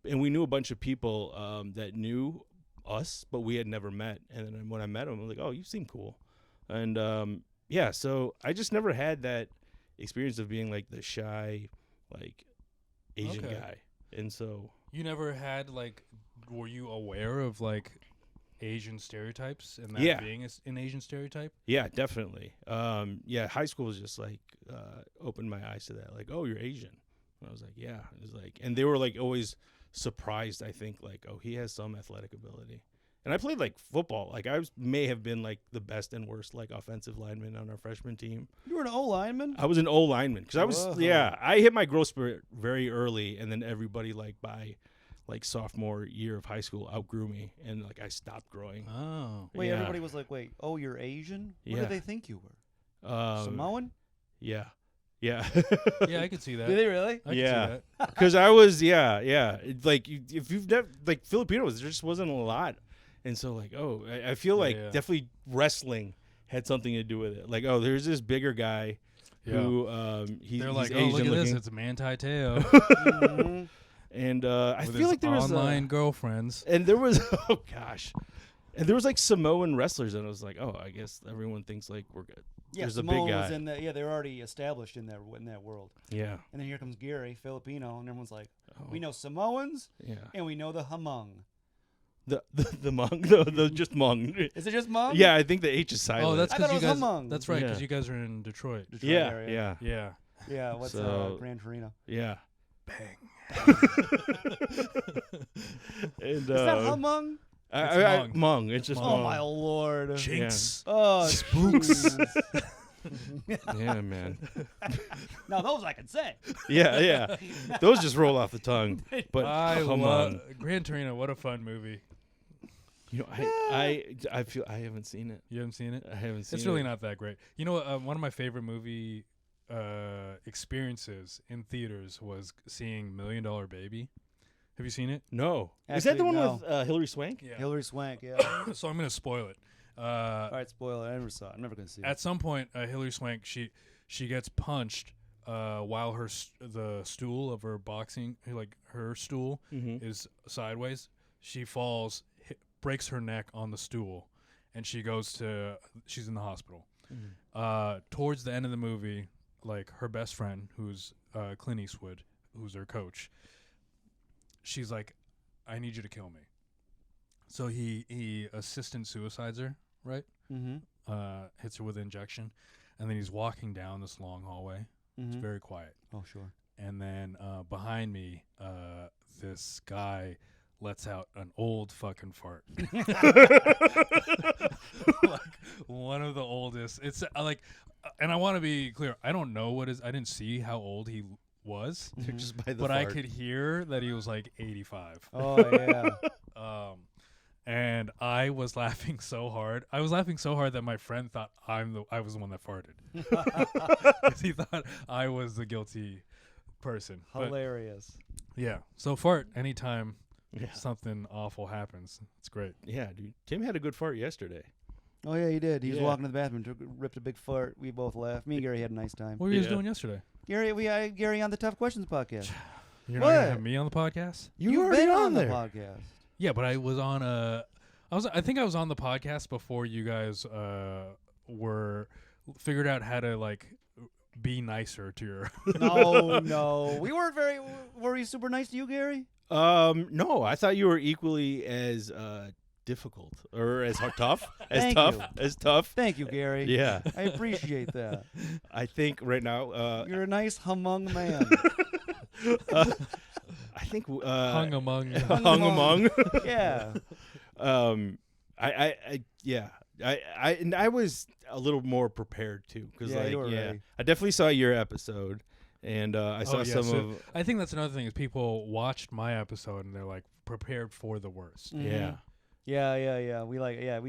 S1: and we knew a bunch of people that knew us, but we had never met. And then when I met him, I was like, oh, you seem cool. And so I just never had that experience of being like the shy, like Asian guy. And so
S3: you never had, like, were you aware of like Asian stereotypes and that being an Asian stereotype?
S1: Yeah, definitely. High school was just like opened my eyes to that. Like, oh, you're Asian. And I was like, yeah. It was like, and they were like always surprised. I think like, oh, he has some athletic ability. And I played like football. Like may have been like the best and worst like offensive lineman on our freshman team.
S2: You were an O lineman?
S1: I was an O lineman because I was I hit my growth spurt very early, and then everybody like by like sophomore year of high school outgrew me, and like I stopped growing.
S3: Oh,
S2: wait! Everybody was like, "Wait, oh, you're Asian? What did they think you were? Samoan?"
S1: Yeah.
S3: Yeah, I could see that.
S2: Did they really?
S3: I could see that.
S1: Because I was like if you've never like Filipinos, there just wasn't a lot, and so like I feel like definitely wrestling had something to do with it. Like there's this bigger guy who
S3: they're
S1: he's
S3: like,
S1: Asian
S3: look at
S1: looking.
S3: this, it's a Manti Te'o.
S2: Mm-hmm.
S1: And I
S3: With
S1: feel
S3: his
S1: like there was
S3: online girlfriends.
S1: and there was oh gosh, and there was like Samoan wrestlers, and I was like, oh, I guess everyone thinks like we're good.
S2: Yeah,
S1: There's a
S2: Samoa
S1: big
S2: was
S1: guy.
S2: in the, they're already established in that world.
S1: Yeah.
S2: And then here comes Garri, Filipino, and everyone's like,
S1: Oh,
S2: we know Samoans
S1: Yeah.
S2: and we know the Hmong.
S1: The Hmong, the just Hmong.
S2: Is it just Hmong?
S1: Yeah, I think the H is silent.
S3: Oh, that's
S2: I
S3: because
S2: thought
S3: you
S2: it was
S3: guys.
S2: Hmong.
S3: That's right, because
S1: Yeah.
S3: you guys are in Detroit.
S2: Detroit
S1: yeah,
S2: area.
S1: yeah,
S3: Yeah.
S2: Yeah, what's
S1: So-
S2: Gran Torino?
S1: yeah.
S3: Bang.
S1: And
S2: Is that Hmong?
S3: It's Hmong.
S1: Hmong. It's just
S2: Oh
S1: Hmong.
S2: my lord.
S3: Jinx.
S2: Oh,
S3: Spooks.
S2: jeez.
S1: Yeah, man.
S2: Now those I can say.
S1: Yeah, yeah. Those just roll off the tongue. But
S3: I
S1: come
S3: love
S1: on.
S3: Gran Torino. What a fun movie.
S1: You know, I feel I haven't seen it.
S3: You haven't seen it?
S1: I haven't seen it.
S3: It's really not that great. You know, one of my favorite movie experiences in theaters was seeing $1 Million Baby. Have you seen it?
S1: No. Is that the
S2: Actually,
S1: one
S2: no.
S1: with Hillary Swank?
S3: Yeah.
S2: Hillary Swank, yeah.
S3: So I'm gonna spoil it.
S2: All right, spoiler. I never saw it. I'm never going to see it.
S3: At some point, Hillary Swank she gets punched while the stool of her boxing, like her stool,
S1: Mm-hmm.
S3: is sideways. She falls, breaks her neck on the stool, and she's in the hospital.
S1: Mm-hmm.
S3: Towards the end of the movie, like her best friend, who's Clint Eastwood, who's her coach, she's like, "I need you to kill me." So he assistant suicides her, right?
S2: Mm-hmm.
S3: Hits her with an injection, and then he's walking down this long hallway. It's
S2: Mm-hmm.
S3: very quiet.
S2: Oh, sure.
S3: And then behind me, this guy lets out an old fucking fart. Like one of the oldest. It's like, and I want to be clear. I don't know I didn't see how old he was,
S1: Just by the
S3: but I
S1: fart.
S3: could hear that he was like 85.
S2: Oh, yeah.
S3: And I was laughing so hard. I was laughing so hard that my friend thought I was the one that farted. 'Cause he thought I was the guilty person. But,
S2: Hilarious.
S3: yeah. So fart anytime
S1: Yeah.
S3: something awful happens. It's great.
S1: Yeah, dude. Tim had a good fart yesterday.
S2: Oh, yeah, he did. He was
S1: Yeah.
S2: walking to the bathroom, ripped a big fart. We both laughed. Me and Garri had a nice time.
S3: What were you guys
S1: Yeah.
S3: doing yesterday?
S2: Garri, we had Garri on the Tough Questions podcast.
S3: You're not gonna
S2: What?
S3: have me on the podcast?
S1: You
S2: You've
S1: were already
S2: been
S1: on
S2: the
S1: there.
S2: podcast.
S3: Yeah, but I was on I think I was on the podcast before you guys figured out how to like be nicer to your
S2: No. We weren't very. Were we super nice to you, Garri?
S1: No, I thought you were equally as difficult or as tough,
S2: Thank you.
S1: as tough.
S2: Thank you, Garri.
S1: Yeah,
S2: I appreciate that.
S1: I think right now.
S2: You're a nice Hmong man.
S1: I think
S3: hung among
S1: hung among.
S2: Yeah.
S1: I was a little more prepared too because
S2: Yeah, you were
S1: yeah,
S2: ready.
S1: I definitely saw your episode and I saw some
S3: so
S1: of
S3: I think that's another thing is people watched my episode and they're like prepared for the worst.
S1: yeah.
S2: Yeah. We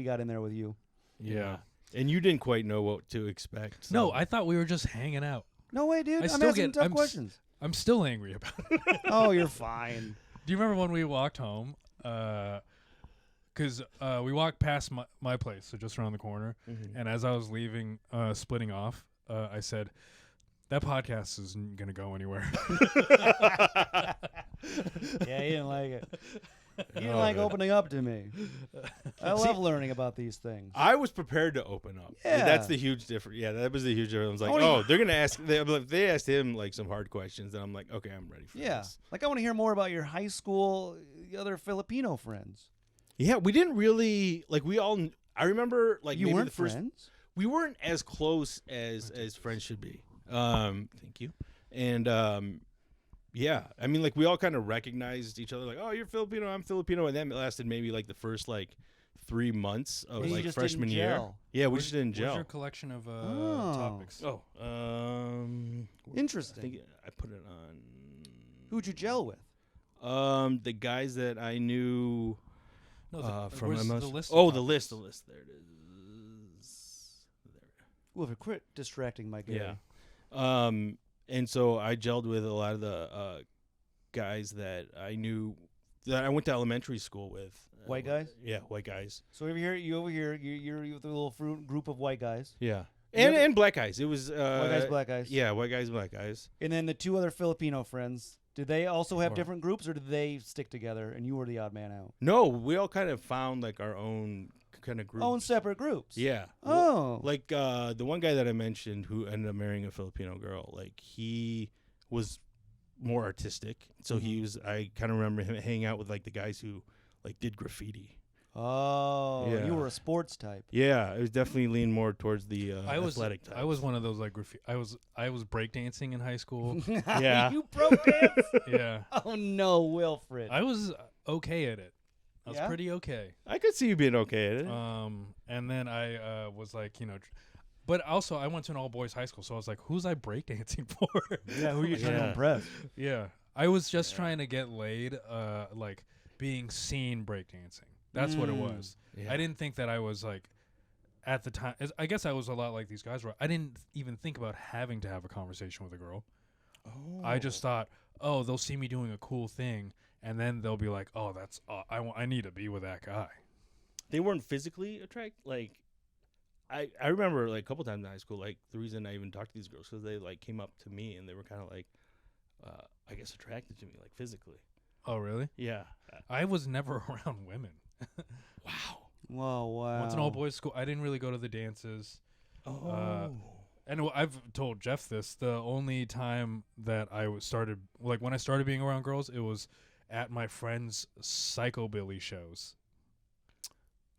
S2: got in there with you.
S3: Yeah.
S1: And you didn't quite know what to expect. So.
S3: No, I thought we were just hanging out.
S2: No way, dude.
S3: I
S2: I'm
S3: still
S2: asking
S3: get-
S2: tough
S3: I'm s-
S2: questions.
S3: I'm still angry about it.
S2: Oh, you're fine.
S3: Do you remember when we walked home? Because we walked past my place, so just around the corner.
S1: Mhm.
S3: And as I was leaving, splitting off, I said, that podcast isn't going to go anywhere.
S2: Yeah, he didn't like it. He didn't
S1: Oh,
S2: like
S1: man.
S2: opening up to me. I love learning about these things.
S1: I was prepared to open up.
S2: Yeah.
S1: That's the huge difference. Yeah, that was the huge difference. I was
S2: I
S1: like,
S2: wanna-
S1: oh, they're gonna ask. They asked him like some hard questions, and I'm like, okay, I'm ready for
S2: Yeah.
S1: this.
S2: Like, I want to hear more about your high school, other Filipino friends.
S1: Yeah, we didn't really like. We all. I remember like
S2: You
S1: maybe
S2: weren't
S1: the first.
S2: friends?
S1: We weren't as close as friends should be. Thank you. And yeah, I mean, like we all kind of recognized each other. Like, oh, you're Filipino, I'm Filipino, and that lasted maybe like the first like 3 months of
S2: And you
S1: like
S2: just
S1: freshman
S2: didn't
S1: year.
S2: gel.
S1: Yeah, we just didn't
S3: Where's
S1: gel.
S3: your collection of
S2: Oh.
S3: topics?
S1: Oh, I
S2: Interesting.
S1: think I put it on.
S2: Who'd you gel with?
S1: The guys that I knew
S3: No,
S1: from
S3: where's
S1: MS.
S3: the list. of
S1: Oh, the
S3: topics?
S1: list. There it is.
S2: Well, quit distracting my guy.
S1: Yeah. And so I gelled with a lot of the guys that I knew that I went to elementary school with.
S2: White guys?
S1: Yeah, white guys.
S2: So you're with a little group of white guys.
S1: Yeah.
S2: The other-
S1: And black guys. It was
S2: White guys, black guys.
S1: Yeah, white guys, black guys.
S2: And then the two other Filipino friends Did they also have
S3: Or-
S2: different groups, or did they stick together and you were the odd man out?
S1: No, we all kind of found like our own kind of groups.
S2: Own separate groups.
S1: Yeah.
S2: Oh.
S1: Like the one guy that I mentioned who ended up marrying a Filipino girl, like he was more artistic. So I kind of remember him hanging out with like the guys who like did graffiti.
S2: Oh,
S1: Yeah.
S2: you were a sports type.
S1: Yeah, it was definitely leaned more towards the athletic type.
S3: I was one of those like I was breakdancing in high school.
S1: Yeah.
S2: You broke dance?
S3: Yeah.
S2: Oh no, Wilfred.
S3: I was okay at it. I was
S2: Yeah?
S3: pretty okay.
S1: I could see you being okay at it.
S3: And then I was like, but also I went to an all boys high school, so I was like, who's I breakdancing for?
S2: Yeah, who are you trying to
S1: Yeah.
S2: impress?
S3: Yeah. I was just trying to get laid, like being seen breakdancing. That's what it was.
S1: Yeah.
S3: I didn't think that I was like, at the time, I guess I was a lot like these guys were. I didn't even think about having to have a conversation with a girl.
S1: Oh.
S3: I just thought, oh, they'll see me doing a cool thing, and then they'll be like, oh, that's, I need to be with that guy.
S1: They weren't physically attracted. Like, I remember like a couple times in high school, like the reason I even talked to these girls because they like came up to me and they were kind of like, I guess attracted to me like physically.
S3: Oh, really?
S1: Yeah.
S3: I was never around women.
S1: Wow.
S2: Whoa, wow.
S3: I went to an all boys school. I didn't really go to the dances.
S1: Oh.
S3: And I've told Jeff this. The only time that started, like when I started being around girls, it was at my friends' psychobilly shows.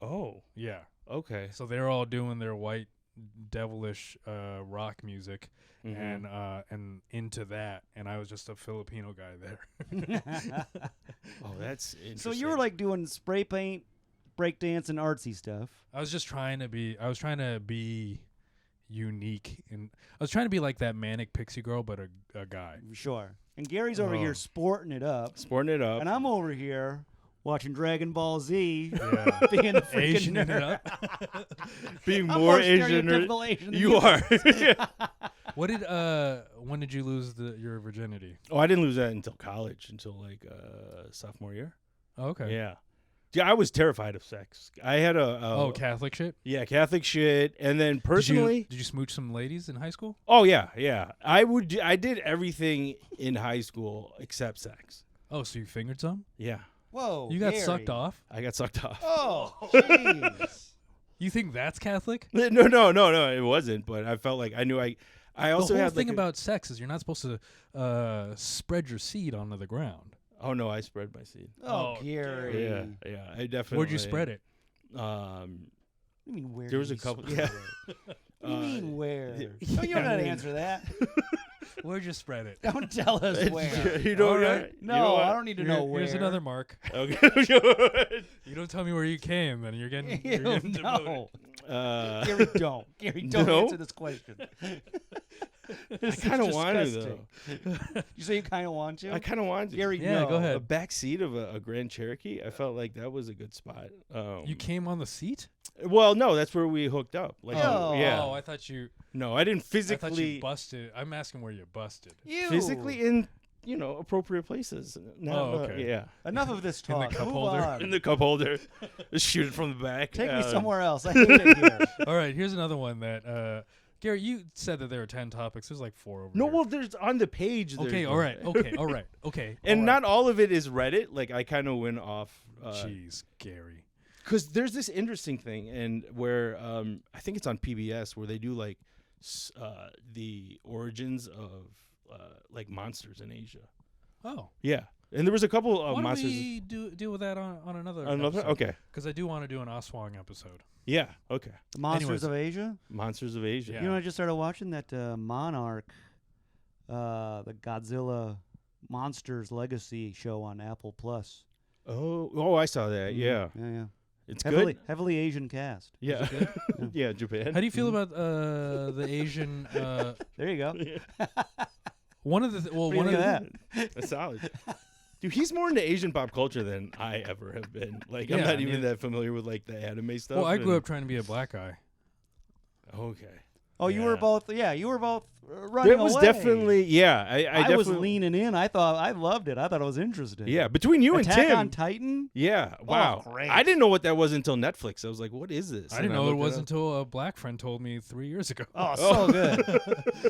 S1: Oh.
S3: Yeah.
S1: Okay.
S3: So they're all doing their white devilish rock music
S1: Mhm.
S3: and into that, and I was just a Filipino guy there.
S1: Oh, that's interesting.
S2: So you were like doing spray paint, breakdance, and artsy stuff.
S3: I was trying to be unique, and I was trying to be like that manic pixie girl, but a guy.
S2: Sure. And Gary's over here sporting it up,
S1: sporting it up.
S2: and I'm over here watching Dragon Ball Z,
S3: Yeah.
S2: being a freaking
S3: Asian it
S2: nerd.
S3: up.
S1: being
S2: I'm
S1: more Asian.
S2: stereotypical Asian than
S1: You are.
S3: What did when did you lose your virginity?
S1: Oh, I didn't lose that until college, until like sophomore year.
S3: Oh, okay.
S1: Yeah. Yeah, I was terrified of sex. I had
S3: Catholic shit.
S1: yeah, Catholic shit, and then personally,
S3: did you smooch some ladies in high school?
S1: oh yeah. I did everything in high school except sex.
S3: Oh, so you fingered some?
S1: Yeah,
S2: Whoa,
S3: You got
S2: Gary.
S3: sucked off?
S1: I got sucked off.
S2: Oh, jeez.
S3: You think that's Catholic?
S1: No, it wasn't. But I felt like I knew I also
S3: the whole
S1: had
S3: thing
S1: like
S3: about sex is you're not supposed to spread your seed onto the ground.
S1: oh no, I spread my seed.
S2: Oh,
S3: Oh,
S2: Gary.
S1: Yeah, I definitely.
S3: Where'd you spread it?
S2: You mean where?
S1: There was
S2: did
S1: a
S2: you
S1: couple.
S2: spread
S1: Yeah.
S2: it? You mean where?
S1: yeah,
S2: Oh, you don't
S1: I
S2: gotta
S1: mean-
S2: answer that.
S3: Where'd you spread it?
S2: Don't tell us where.
S1: You know
S3: All
S1: what?
S3: right.
S1: You
S2: No,
S1: know what?
S2: I don't need to know where.
S3: Here's another mark.
S1: Okay.
S3: You don't tell me where you came, then you're getting, you're
S2: Ew,
S3: getting demoted.
S2: no.
S1: Gary,
S2: Don't. Gary, don't
S1: No?
S2: answer this question.
S1: I kind of want to though.
S2: You say you kind of want to?
S1: I kind of want to.
S2: Gary,
S3: Yeah,
S2: no.
S3: go ahead.
S1: A back seat of a Grand Cherokee. I felt like that was a good spot.
S3: You came on the seat?
S1: Well, no, that's where we hooked up. Like,
S2: Oh.
S1: yeah.
S3: Oh, I thought you
S1: No, I didn't
S3: I thought
S1: physically
S3: you busted. I'm asking where you busted.
S2: You.
S1: physically in appropriate places. Not,
S3: Oh, okay.
S1: yeah.
S2: Enough of this
S3: In the
S2: talk.
S3: cup
S2: Move
S3: holder.
S2: on.
S1: In the cup holder. Just shoot it from the back.
S2: Take me somewhere else. I hate it here.
S3: All right, here's another one that Gary, you said that there were 10 topics. There's like 4 over
S1: No,
S3: here.
S1: well, there's on the page.
S3: Okay,
S1: there's
S3: all
S1: one.
S3: right. Okay.
S1: And
S3: all
S1: not all of it is Reddit. Like I kind of went off.
S3: right. Jeez, Gary.
S1: Because there's this interesting thing, and where I think it's on PBS where they do like the origins of like monsters in Asia.
S3: Oh.
S1: Yeah, and there was a couple of
S3: Why don't
S1: monsters.
S3: we deal with that on another
S1: Another
S3: episode?
S1: okay.
S3: Because I do want to do an Aswang episode.
S1: Yeah. Okay.
S2: The Monsters
S3: Anyways.
S2: of Asia?
S1: Monsters of Asia.
S3: Yeah.
S2: You know, I just started watching that Monarch, the Godzilla Monsters Legacy show on Apple Plus.
S1: Oh, I saw that. Yeah,
S2: Yeah.
S1: it's
S2: Heavily,
S1: good.
S2: heavily Asian cast.
S1: Yeah. Yeah, Japan.
S3: How do you feel about the Asian?
S2: There you go.
S3: One of the
S2: What do you think of that?
S1: That's solid. Dude, he's more into Asian pop culture than I ever have been. Like, I'm
S3: Yeah,
S1: not
S3: I
S1: even
S3: mean-
S1: that familiar with like the anime stuff.
S3: well, I grew
S1: and-
S3: up trying to be a black guy.
S1: Okay.
S2: Oh, you were
S1: Yeah.
S2: both. Yeah, you were both running
S1: It was
S2: away.
S1: definitely, yeah. I
S2: was
S1: definitely
S2: leaning in. I thought I loved it. I thought it was interesting.
S1: Yeah, between you
S2: Attack
S1: and Tim.
S2: on Titan.
S1: Yeah. Wow.
S2: great.
S1: I didn't know what that was until Netflix. I was like, what is this?
S3: I
S1: And
S3: didn't know it
S1: looked
S3: was
S1: up.
S3: until a black friend told me 3 years ago.
S2: Oh, so good.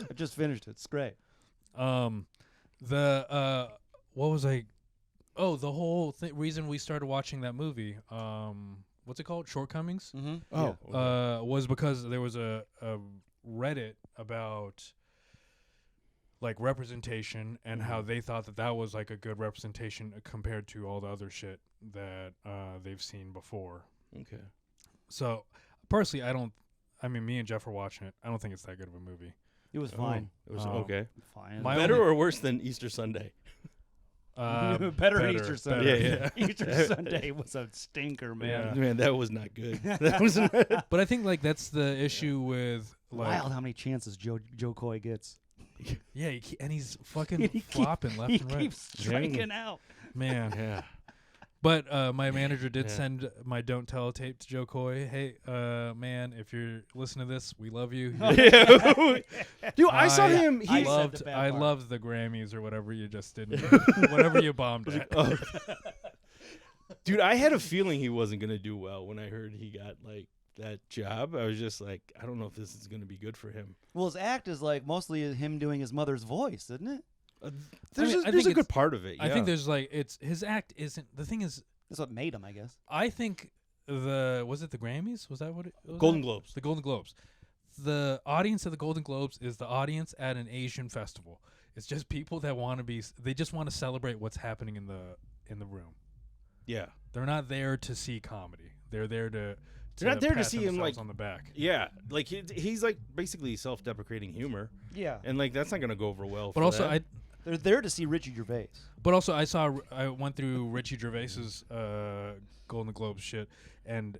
S2: I just finished it. It's great.
S3: The what was I? Oh, the whole reason we started watching that movie. What's it called? Shortcomings.
S2: Mm-hmm.
S1: Oh, okay.
S3: Was because there was a Reddit about like representation and how they thought that was like a good representation compared to all the other shit that they've seen before.
S1: Okay.
S3: So personally, I mean, me and Jeff were watching it. I don't think it's that good of a movie.
S2: It was fine.
S1: It was okay.
S2: Fine.
S1: Better or worse than Easter Sunday?
S2: Better Easter Sunday.
S1: Yeah.
S2: Easter Sunday was a stinker, man.
S1: Man, that was not good. That was not
S3: But I think like that's the issue with like
S2: Wild how many chances Joe Coy gets.
S3: yeah, and he's fucking flopping left and right.
S2: He keeps striking out.
S3: Man.
S1: Yeah.
S3: But my manager did send my Don't Tell tape to Joe Coy. Hey, man, if you're listening to this, we love you.
S1: Dude, I saw him.
S3: I
S1: He
S3: loved the Grammys or whatever you just did. Whatever you bombed at.
S1: Oh. Dude, I had a feeling he wasn't gonna do well when I heard he got like that job. I was just like, I don't know if this is gonna be good for him.
S2: Well, his act is like mostly him doing his mother's voice, isn't it?
S1: There's a good part of it. Yeah.
S3: I think there's like his act isn't the thing is.
S2: That's what made him, I guess.
S3: I think was it the Grammys? Was that what it was?
S1: Golden Globes.
S3: The Golden Globes. The audience of the Golden Globes is the audience at an Asian festival. It's just people that want to be. They just want to celebrate what's happening in the room.
S1: Yeah.
S3: They're not there to see comedy. They're there to.
S1: They're not there to
S3: pat
S1: see him like
S3: on the back.
S1: Yeah, like he's like basically self-deprecating humor.
S2: Yeah.
S1: And like that's not gonna go over well.
S3: But also
S2: they're there to see Richie Gervais.
S3: But also I went through Richie Gervais's Golden Globes shit, and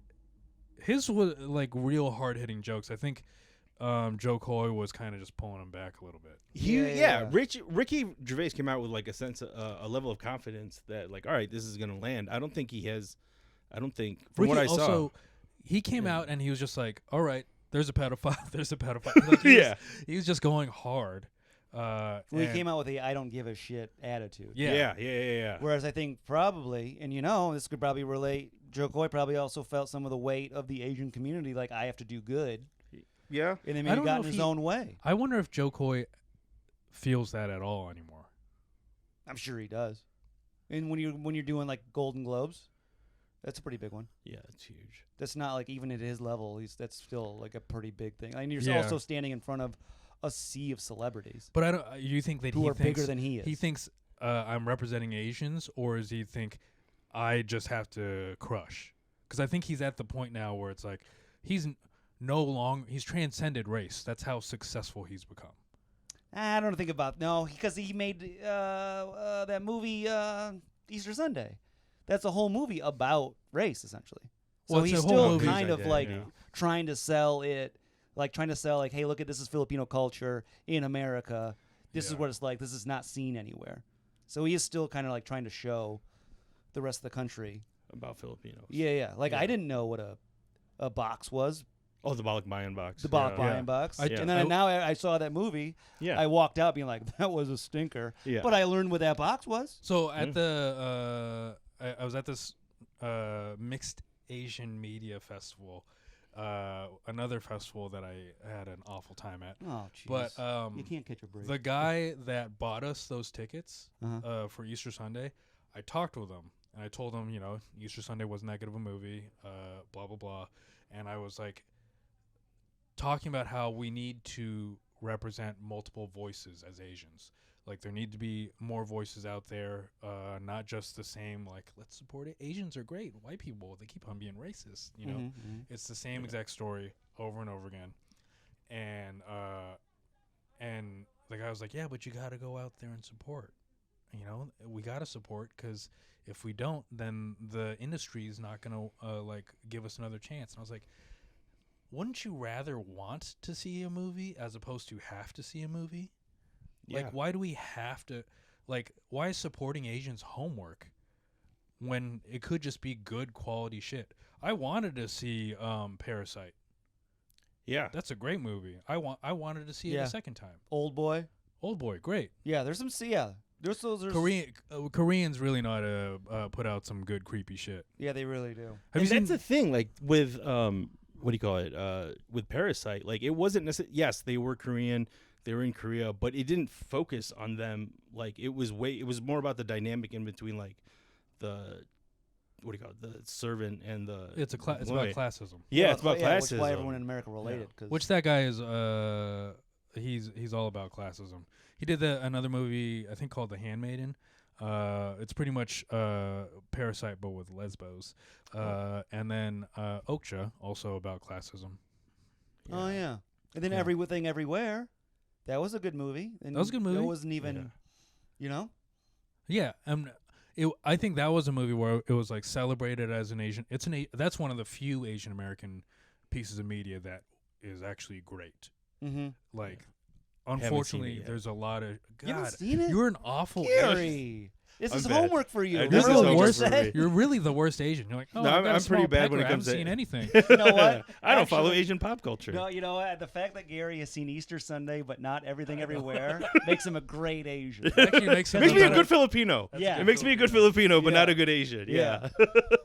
S3: his was like real hard-hitting jokes. I think Joe Coy was kind of just pulling him back a little bit.
S1: Ricky Gervais came out with like a sense of a level of confidence that like, all right, this is gonna land. I don't think from what I saw.
S3: He came out and he was just like, all right, there's a pedophile, there's a pedophile. Like, he was just going hard.
S2: He came out with a I don't give a shit attitude.
S1: Yeah.
S2: Whereas I think probably, and this could probably relate, Joe Coy probably also felt some of the weight of the Asian community, like I have to do good.
S1: Yeah.
S2: And then maybe got in his own way.
S3: I wonder if Joe Coy feels that at all anymore.
S2: I'm sure he does. And when you're doing like Golden Globes, that's a pretty big one.
S1: Yeah, it's huge.
S2: That's not like even at his level, that's still like a pretty big thing. And you're also standing in front of a sea of celebrities.
S3: But I don't. You think that
S2: who
S3: he
S2: are
S3: thinks
S2: bigger than he is?
S3: He thinks I'm representing Asians, or does he think I just have to crush? Because I think he's at the point now where it's like he's he's transcended race. That's how successful he's become.
S2: I don't think because he made that movie Easter Sunday. That's a whole movie about race, essentially. So
S3: Well,
S2: he's still kind of like trying to sell it, like trying to sell like, hey, look at this is Filipino culture in America. This is what it's like. This is not seen anywhere. So he is still kind of like trying to show the rest of the country
S1: about Filipinos.
S2: Yeah. Like I didn't know what a box was.
S1: Oh, the Balikbayan box.
S2: The Balikbayan box. And then now I saw that movie. Yeah. I walked out being like, that was a stinker. Yeah. But I learned what that box was.
S3: So at the I was at this mixed Asian media festival, another festival that I had an awful time at.
S2: Oh, jeez.
S3: But
S2: you can't catch a break.
S3: The guy that bought us those tickets for Easter Sunday, I talked with him and I told him, Easter Sunday wasn't that good of a movie, blah blah blah, and I was like talking about how we need to represent multiple voices as Asians. Like there need to be more voices out there, not just the same. Like let's support it. Asians are great. White people, they keep on being racist. It's the same exact story over and over again. And the guy was like, "Yeah, but you got to go out there and support. We got to support because if we don't, then the industry is not gonna like give us another chance." And I was like, "Wouldn't you rather want to see a movie as opposed to have to see a movie?" Like, why do we have to, why is supporting Asians homework when it could just be good quality shit? I wanted to see Parasite.
S1: Yeah.
S3: That's a great movie. I wanted to see it a second time.
S2: Old Boy,
S3: great.
S2: Yeah, there's some, There's
S3: Koreans really know how to put out some good creepy shit.
S2: Yeah, they really do.
S1: That's the thing, like, with, what do you call it, with Parasite, like, it wasn't necessarily, yes, they were Korean, they were in Korea, but it didn't focus on them. Like it was more about the dynamic in between, like the what do you call it, the servant and the.
S3: It's about classism.
S1: Yeah, it's about
S2: Which
S1: classism.
S2: is why everyone in America related. Cause
S3: Which that guy is. He's all about classism. He did another movie I think called The Handmaiden. It's pretty much Parasite but with lesbos. And then Okja, also about classism.
S2: Oh yeah, and then
S3: Yeah.
S2: Everything Everywhere, that was a good movie. And
S3: That was a good movie.
S2: It wasn't even, you know.
S3: Yeah, I think that was a movie where it was like celebrated as an Asian. That's one of the few Asian American pieces of media that is actually great.
S2: Mm-hmm.
S3: Like,
S1: Haven't
S3: unfortunately,
S1: seen it yet.
S3: there's a lot of
S2: You haven't
S3: God.
S2: seen it?
S3: You're an awful
S2: Garri, this
S1: I'm
S2: is
S1: bad.
S2: homework for you.
S1: This
S3: is
S2: Remember what
S3: homework
S2: you just
S3: for
S2: said?
S1: me.
S3: You're really the worst Asian. You're like, oh,
S1: No,
S3: I've got a
S1: I'm pretty
S3: small
S1: bad
S3: pecker.
S1: when it
S3: I
S1: comes
S3: haven't
S1: to-
S3: seen anything.
S2: You know what?
S1: I don't follow
S2: Actually-
S1: Asian pop culture.
S2: No, you know what? The fact that Gary has seen Easter Sunday but not Everything Everywhere makes him a great Asian.
S3: Actually, makes
S1: It makes me a
S3: better.
S1: good Filipino.
S2: Yeah.
S1: It makes me a good Filipino, but
S2: Yeah.
S1: not a good Asian. Yeah.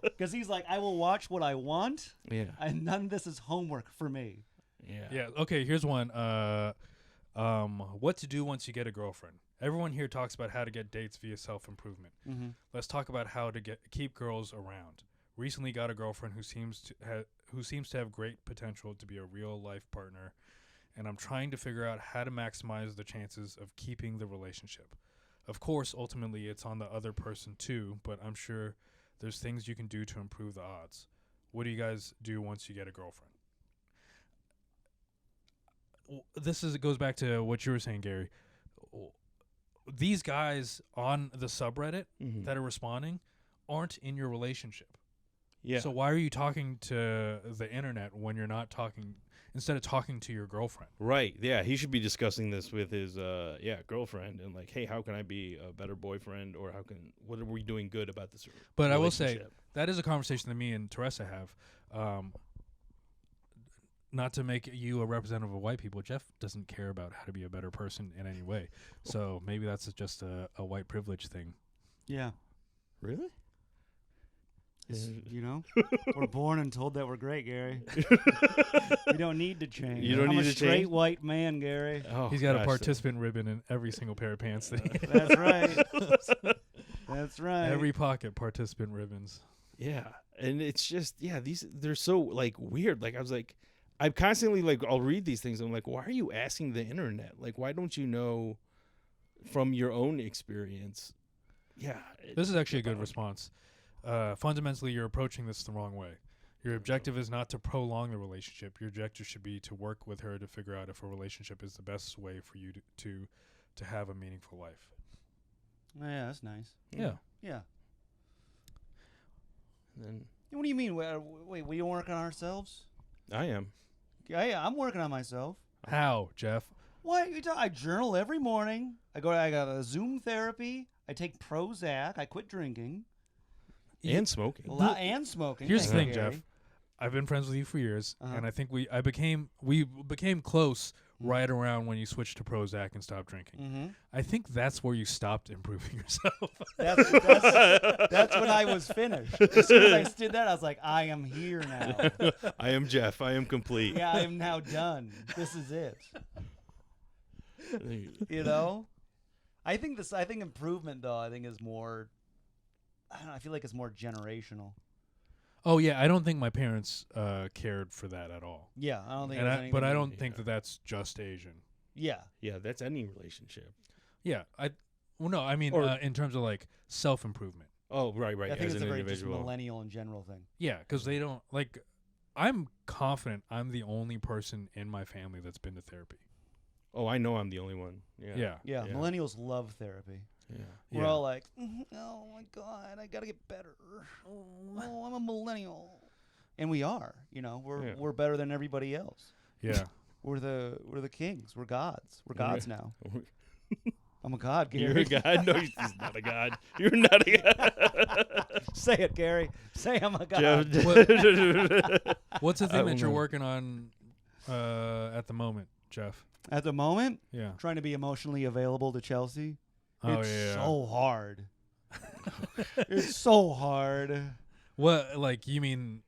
S2: Because he's like, I will watch what I want,
S1: Yeah.
S2: and none of this is homework for me.
S1: Yeah.
S3: Yeah. Okay. Here's one. What to do once you get a girlfriend. Everyone here talks about how to get dates via self-improvement.
S2: Mm-hmm.
S3: Let's talk about how to keep girls around. Recently got a girlfriend who seems to have great potential to be a real life partner, and I'm trying to figure out how to maximize the chances of keeping the relationship. Of course, ultimately it's on the other person too, but I'm sure there's things you can do to improve the odds. What do you guys do once you get a girlfriend? It goes back to what you were saying, Gary. These guys on the subreddit
S1: Mhm.
S3: that are responding aren't in your relationship.
S1: Yeah.
S3: So why are you talking to the internet when you're not talking, instead of talking to your girlfriend?
S1: Right. Yeah. He should be discussing this with his girlfriend and like, hey, how can I be a better boyfriend, or what are we doing good about this?
S3: But I will say
S1: relationship?
S3: that is a conversation that me and Teresa have. Not to make you a representative of white people, Jeff doesn't care about how to be a better person in any way. So maybe that's just a white privilege thing.
S2: Yeah.
S1: Really?
S2: You know, we're born and told that we're great, Gary. We don't need to change.
S1: You don't
S2: I'm
S1: need
S2: a
S1: to
S2: straight
S1: change?
S2: white man, Gary.
S1: Oh,
S3: He's got a
S1: gosh,
S3: participant ribbon in every single pair of pants that he
S2: That's right. That's right.
S3: Every pocket participant ribbons.
S1: Yeah, and it's just they're so like weird. Like I was like, I'm constantly like, I'll read these things. I'm like, why are you asking the internet? Like, why don't you know from your own experience? Yeah,
S3: This is actually a good response. Fundamentally, you're approaching this the wrong way. Your objective is not to prolong the relationship. Your objective should be to work with her to figure out if a relationship is the best way for you to have a meaningful life.
S2: Oh, yeah, that's nice.
S3: Yeah.
S2: Yeah.
S1: Then
S2: What do you mean? Wait, we don't work on ourselves?
S1: I am.
S2: Yeah, I'm working on myself.
S3: How, Jeff?
S2: What? I journal every morning. I got a Zoom therapy. I take Prozac. I quit drinking.
S1: And smoking.
S2: And smoking.
S3: Here's the
S2: Thank
S3: thing,
S2: you,
S3: Jeff.
S2: Gary.
S3: I've been friends with you for years,
S2: Uh-huh.
S3: and I think we became close right around when you switched to Prozac and stopped drinking.
S2: Mm-hmm.
S3: I think that's where you stopped improving yourself.
S2: That's when I was finished. As soon as I did that, I was like, I am here now.
S1: I am Jeff. I am complete.
S2: Yeah, I am now done. This is it. You know? I think improvement though, is more I don't know, I feel like it's more generational.
S3: Oh yeah, I don't think my parents cared for that at all.
S2: Yeah, I don't think
S3: And
S2: it has
S3: I
S2: anything
S3: but I
S2: to do-
S3: don't think that that's just Asian.
S2: Yeah.
S1: Yeah, that's any relationship.
S3: Yeah, I mean
S1: Or-
S3: in terms of like self-improvement.
S1: Oh, right.
S2: I think
S1: As
S2: it's
S1: an
S2: a very just
S1: individual.
S2: millennial in general thing.
S3: Yeah, because they don't like. I'm confident I'm the only person in my family that's been to therapy.
S1: Oh, I know I'm the only one. Yeah.
S2: Yeah, millennials love therapy.
S1: Yeah.
S2: We're
S3: Yeah.
S2: all like, oh my god, I gotta get better. Oh, I'm a millennial, and we are. You know, we're better than everybody else.
S3: Yeah.
S2: We're the kings. We're gods. We're
S1: Yeah.
S2: gods now. I'm a god,
S1: You're
S2: Gary.
S1: a god? No, he's not a god. You're not a god.
S2: Say it, Gary. Say I'm a god.
S1: Jeff.
S3: What's the
S1: I
S3: thing
S1: don't
S3: that you're
S1: know.
S3: working on at the moment, Jeff?
S2: At the moment,
S3: Yeah.
S2: trying to be emotionally available to Chelsea.
S3: Oh
S2: It's
S3: yeah.
S2: so hard. It's so hard.
S3: What, like, you mean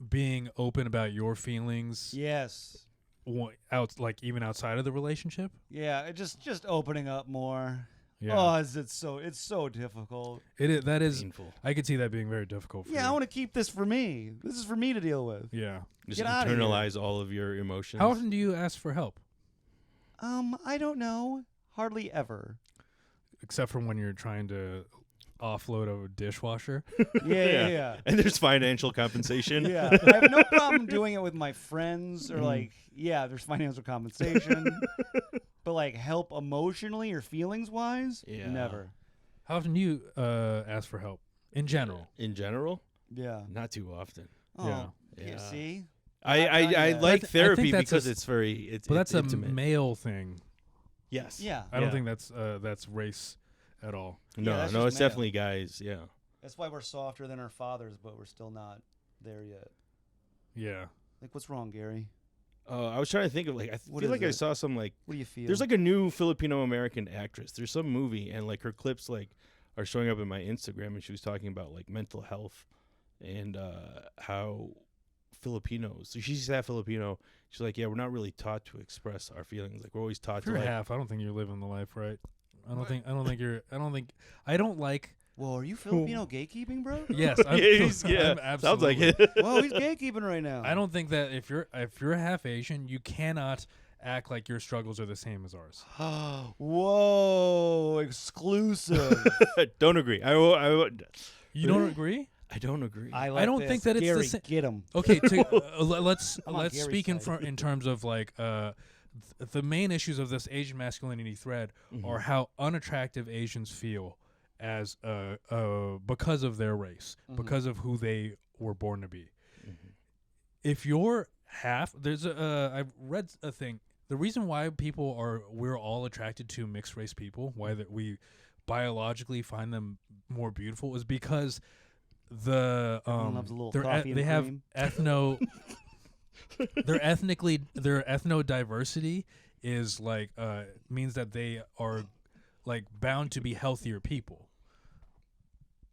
S3: being open about your feelings?
S2: Yes.
S3: even outside of the relationship.
S2: Yeah, just opening up more.
S3: Yeah.
S2: Oh, it's so difficult.
S3: That is
S1: Painful.
S3: I could see that being very difficult for
S2: Yeah,
S3: you.
S2: I want to keep this for me. This is for me to deal with.
S3: Yeah.
S1: Just
S2: Get outta here.
S1: internalize all of your emotions.
S3: How often do you ask for help?
S2: I don't know. Hardly ever.
S3: Except for when you're trying to offload a dishwasher.
S2: Yeah.
S1: And there's financial compensation.
S2: Yeah, I have no problem doing it with my friends or
S1: Mm.
S2: there's financial compensation, but like help emotionally or feelings wise,
S1: Yeah.
S2: never.
S3: How often do you ask for help in general?
S1: In general,
S2: Yeah.
S1: not too often.
S2: Oh,
S3: Yeah.
S2: yeah. See,
S1: I
S2: Not done yet.
S1: like
S3: I think
S1: therapy
S3: that's
S1: because
S3: a-
S1: it's very
S3: But that's a
S1: intimate.
S3: male thing.
S1: Yes.
S2: yeah.
S3: I don't
S1: Yeah.
S3: think that's race at all.
S1: No,
S2: that's
S1: no,
S2: just
S1: it's
S2: male.
S1: definitely guys. Yeah.
S2: That's why we're softer than our fathers, but we're still not there yet.
S3: Yeah.
S2: Like, what's wrong, Gary?
S1: I was trying to think of I
S2: What
S1: feel
S2: is
S1: like I
S2: it?
S1: saw some
S2: What do you feel?
S1: there's like a new Filipino American actress. There's some movie and like her clips are showing up in my Instagram, and she was talking about like mental health and how Filipinos. So she's half Filipino. She's like, yeah, we're not really taught to express our feelings. Like we're always taught
S3: If
S1: to
S3: you're
S1: like.
S3: half, I don't think you're living the life right. I don't like.
S2: Whoa, are you Filipino gatekeeping, bro?
S3: Yes,
S1: Yeah, he's- yeah,
S3: I'm
S1: sounds like
S3: absolutely-
S1: it.
S2: Whoa, he's gatekeeping right now.
S3: I don't think that if you're half Asian, you cannot act like your struggles are the same as ours.
S2: Whoa, exclusive.
S1: Don't agree.
S3: You don't agree?
S1: I don't agree.
S2: I
S3: don't think that it's the
S2: Gary,
S3: sa-
S2: get him.
S3: Okay, let's
S2: I'm on Gary's
S3: speak
S2: side.
S3: in terms of like the main issues of this Asian masculinity thread
S1: Mhm.
S3: are how unattractive Asians feel as because of their race,
S2: Mhm.
S3: because of who they were born to be.
S1: Mhm.
S3: If you're half, I've read a thing. The reason why we're all attracted to mixed race people, why that we biologically find them more beautiful, is because
S2: Everyone loves a little coffee and
S3: they have
S2: cream.
S3: their ethno diversity is like means that they are like bound to be healthier people.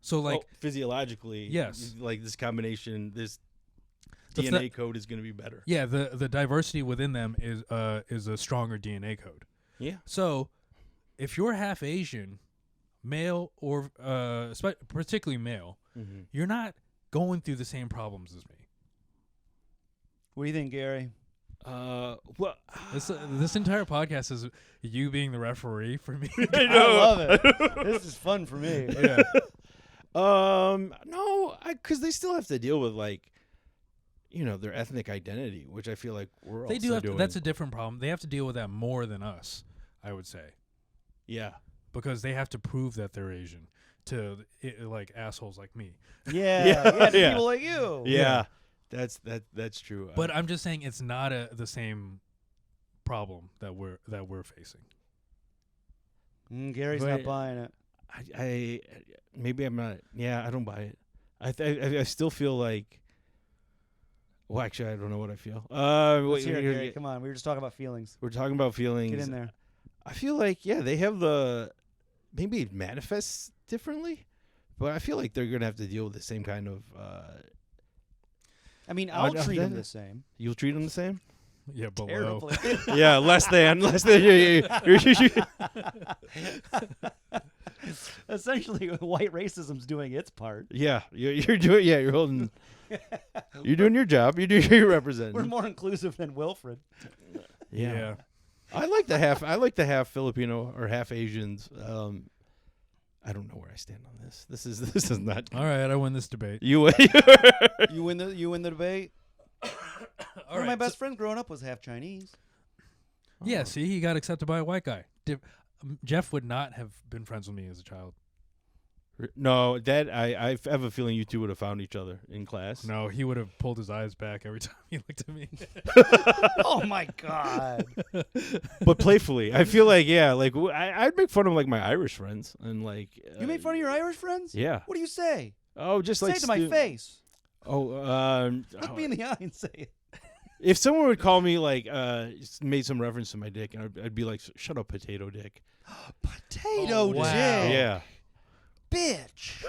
S3: So like
S1: physiologically,
S3: Yes.
S1: like this combination, this
S3: The
S1: DNA code is going to be better.
S3: yeah, the diversity within them is a stronger DNA code.
S1: Yeah.
S3: So if you're half Asian, male or particularly male,
S1: Mm-hmm.
S3: you're not going through the same problems as me.
S2: What do you think, Gary?
S1: Well,
S3: This entire podcast is you being the referee for me.
S1: I
S2: I love it. This is fun for me.
S3: Yeah.
S1: No, because they still have to deal with like, their ethnic identity, which I feel like we're
S3: They
S1: also
S3: do have to,
S1: doing.
S3: that's a different problem. They have to deal with that more than us, I would say,
S1: Yeah.
S3: because they have to prove that they're Asian to like assholes like me.
S2: Yeah, to
S1: Yeah.
S2: people like you.
S1: Yeah. That's true.
S3: But I'm just saying it's not the same problem that we're facing.
S2: Gary's
S1: But-
S2: not buying it.
S1: I maybe I'm not. Yeah, I don't buy it. I still feel like. Well, actually, I don't know what I feel.
S2: Let's hear it, Gary. Come on, we were just talking about feelings.
S1: We're talking about feelings.
S2: Get in there.
S1: I feel like they have maybe it manifests differently, but I feel like they're gonna have to deal with the same kind of.
S2: I mean, I'll
S1: I'd-
S2: treat him
S1: I'd-
S2: the same.
S1: You'll treat them the same.
S3: Yeah, below.
S2: Terribly.
S1: Yeah, less than.
S2: Essentially, white racism's doing its part.
S1: Yeah, you're doing. Yeah, you're holding. You're doing your job. You're representing.
S2: We're more inclusive than Wilfred.
S3: Yeah.
S1: I like the half Filipino or half Asians. I don't know where I stand on this. This is not.
S3: All right, I win this debate.
S1: You.
S2: You win the debate. One of my best friends growing up was half Chinese.
S3: Yeah, see, he got accepted by a white guy. Jeff would not have been friends with me as a child.
S1: No, that I have a feeling you two would have found each other in class.
S3: No, he would have pulled his eyes back every time he looked at me.
S2: Oh my god!
S1: But playfully. I feel like I'd make fun of like my Irish friends and like.
S2: You made fun of your Irish friends?
S1: Yeah.
S2: What do you say?
S1: Oh, just
S2: Say
S1: like
S2: it to my face.
S1: Oh,
S2: Look me in the eye and say it.
S1: if someone would call me like made some reference to my dick, and I'd be like, "Shut up, potato dick."
S2: Potato
S3: Oh, wow.
S2: dick.
S1: Yeah.
S2: Bitch.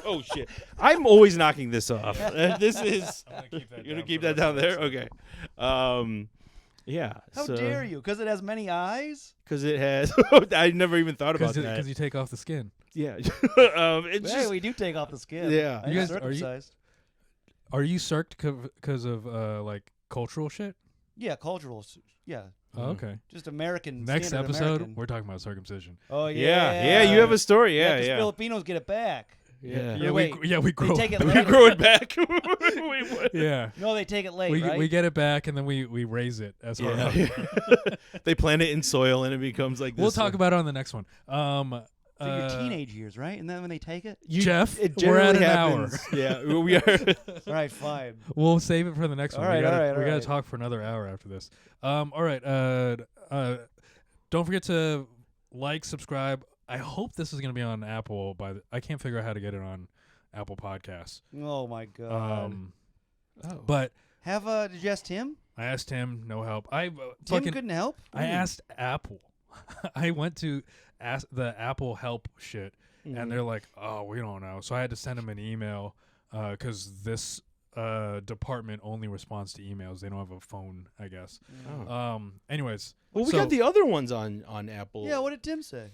S1: Oh shit! I'm always knocking this off. This is.
S3: I'm gonna keep that
S1: You're gonna
S3: down
S1: keep
S3: for
S1: that
S3: the
S1: down
S3: rest
S1: there.
S3: of the
S1: Okay. Yeah.
S2: How dare you? Because it has many eyes.
S1: Because it has. I never even thought about that.
S3: Because you take off the skin.
S1: Yeah. It's
S2: Hey,
S1: just.
S2: we do take off the skin.
S1: Yeah.
S2: I'm
S3: You guys-
S2: circumcised.
S3: Are you circed because of like cultural shit?
S2: Yeah, cultural. Yeah,
S3: Oh, okay.
S2: just American.
S3: Next
S2: standard
S3: episode,
S2: American.
S3: we're talking about circumcision.
S2: Oh
S1: Yeah.
S2: yeah.
S1: Yeah. You have a story. Yeah.
S2: 'cause
S1: Yeah.
S2: Filipinos get it back.
S1: Yeah.
S3: Yeah,
S2: Wait,
S3: we grow.
S2: take it
S3: it
S1: We
S2: later.
S1: grow it back. Wait, what?
S3: Yeah.
S2: No, they take it late,
S3: We
S2: right?
S3: we get it back and then we raise it as our own.
S1: Yeah. They plant it in soil and it becomes like this.
S3: We'll talk about it on the next one.
S2: so your teenage years, right? And then when they take it,
S3: Jeff,
S1: It
S3: we're at
S1: generally
S3: an hour.
S1: happens. Yeah. We are.
S2: all right, fine.
S3: We'll save it for the next one.
S2: All right,
S3: we gotta,
S2: all right,
S3: we
S2: all
S3: gotta
S2: right.
S3: talk for another hour after this. All right. Don't forget to like, subscribe. I hope this is gonna be on Apple. I can't figure out how to get it on Apple Podcasts.
S2: Oh my god.
S3: But
S2: Did you ask Tim?
S3: I asked him, no help.
S2: Tim couldn't help.
S3: I asked Apple. I went to ask the Apple help shit, and they're like, "Oh, we don't know." So I had to send them an email because this department only responds to emails. They don't have a phone, I guess.
S1: Oh.
S3: Anyways,
S1: Well, we
S3: so
S1: got the other ones on Apple.
S2: Yeah, what did Tim say?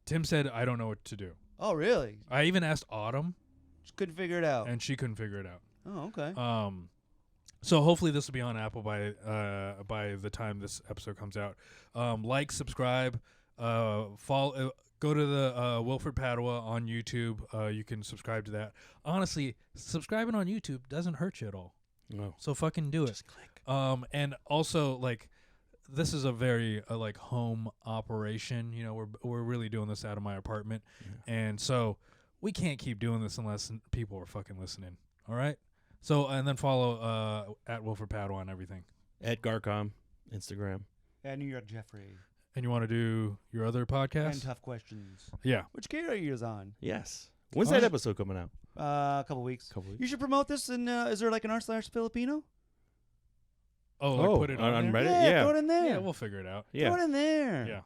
S3: Tim said, "I don't know what to do."
S2: Oh, really?
S3: I even asked Autumn,
S2: Just couldn't figure it out.
S3: and she couldn't figure it out.
S2: Oh, okay.
S3: So hopefully this will be on Apple by the time this episode comes out. Like, subscribe, follow. Go to the Wilfred Padua on YouTube. You can subscribe to that. Honestly, subscribing on YouTube doesn't hurt you at all.
S1: No.
S3: So fucking do it.
S1: Just click.
S3: And also, like, this is a very like home operation. You know, we're really doing this out of my apartment, and so we can't keep doing this unless people are fucking listening. All right. So and then follow at Wilfred Padua on everything.
S1: At Garcom, Instagram.
S2: And New York Jeffrey.
S3: And you want to do your other
S2: And
S3: podcast?
S2: Tough Questions.
S3: Yeah.
S2: Which Garri is on?
S1: Yes. When's
S3: Oh,
S1: that
S3: yeah.
S1: episode coming out?
S2: A couple weeks.
S1: Couple weeks.
S2: You should promote this. And is there like an r/Filipino?
S3: Oh, like put it on
S1: on
S3: there?
S1: Reddit?
S2: Yeah,
S1: Yeah.
S2: throw it in there.
S3: Yeah, we'll figure it out.
S1: Yeah.
S2: Throw it in there.
S3: Yeah.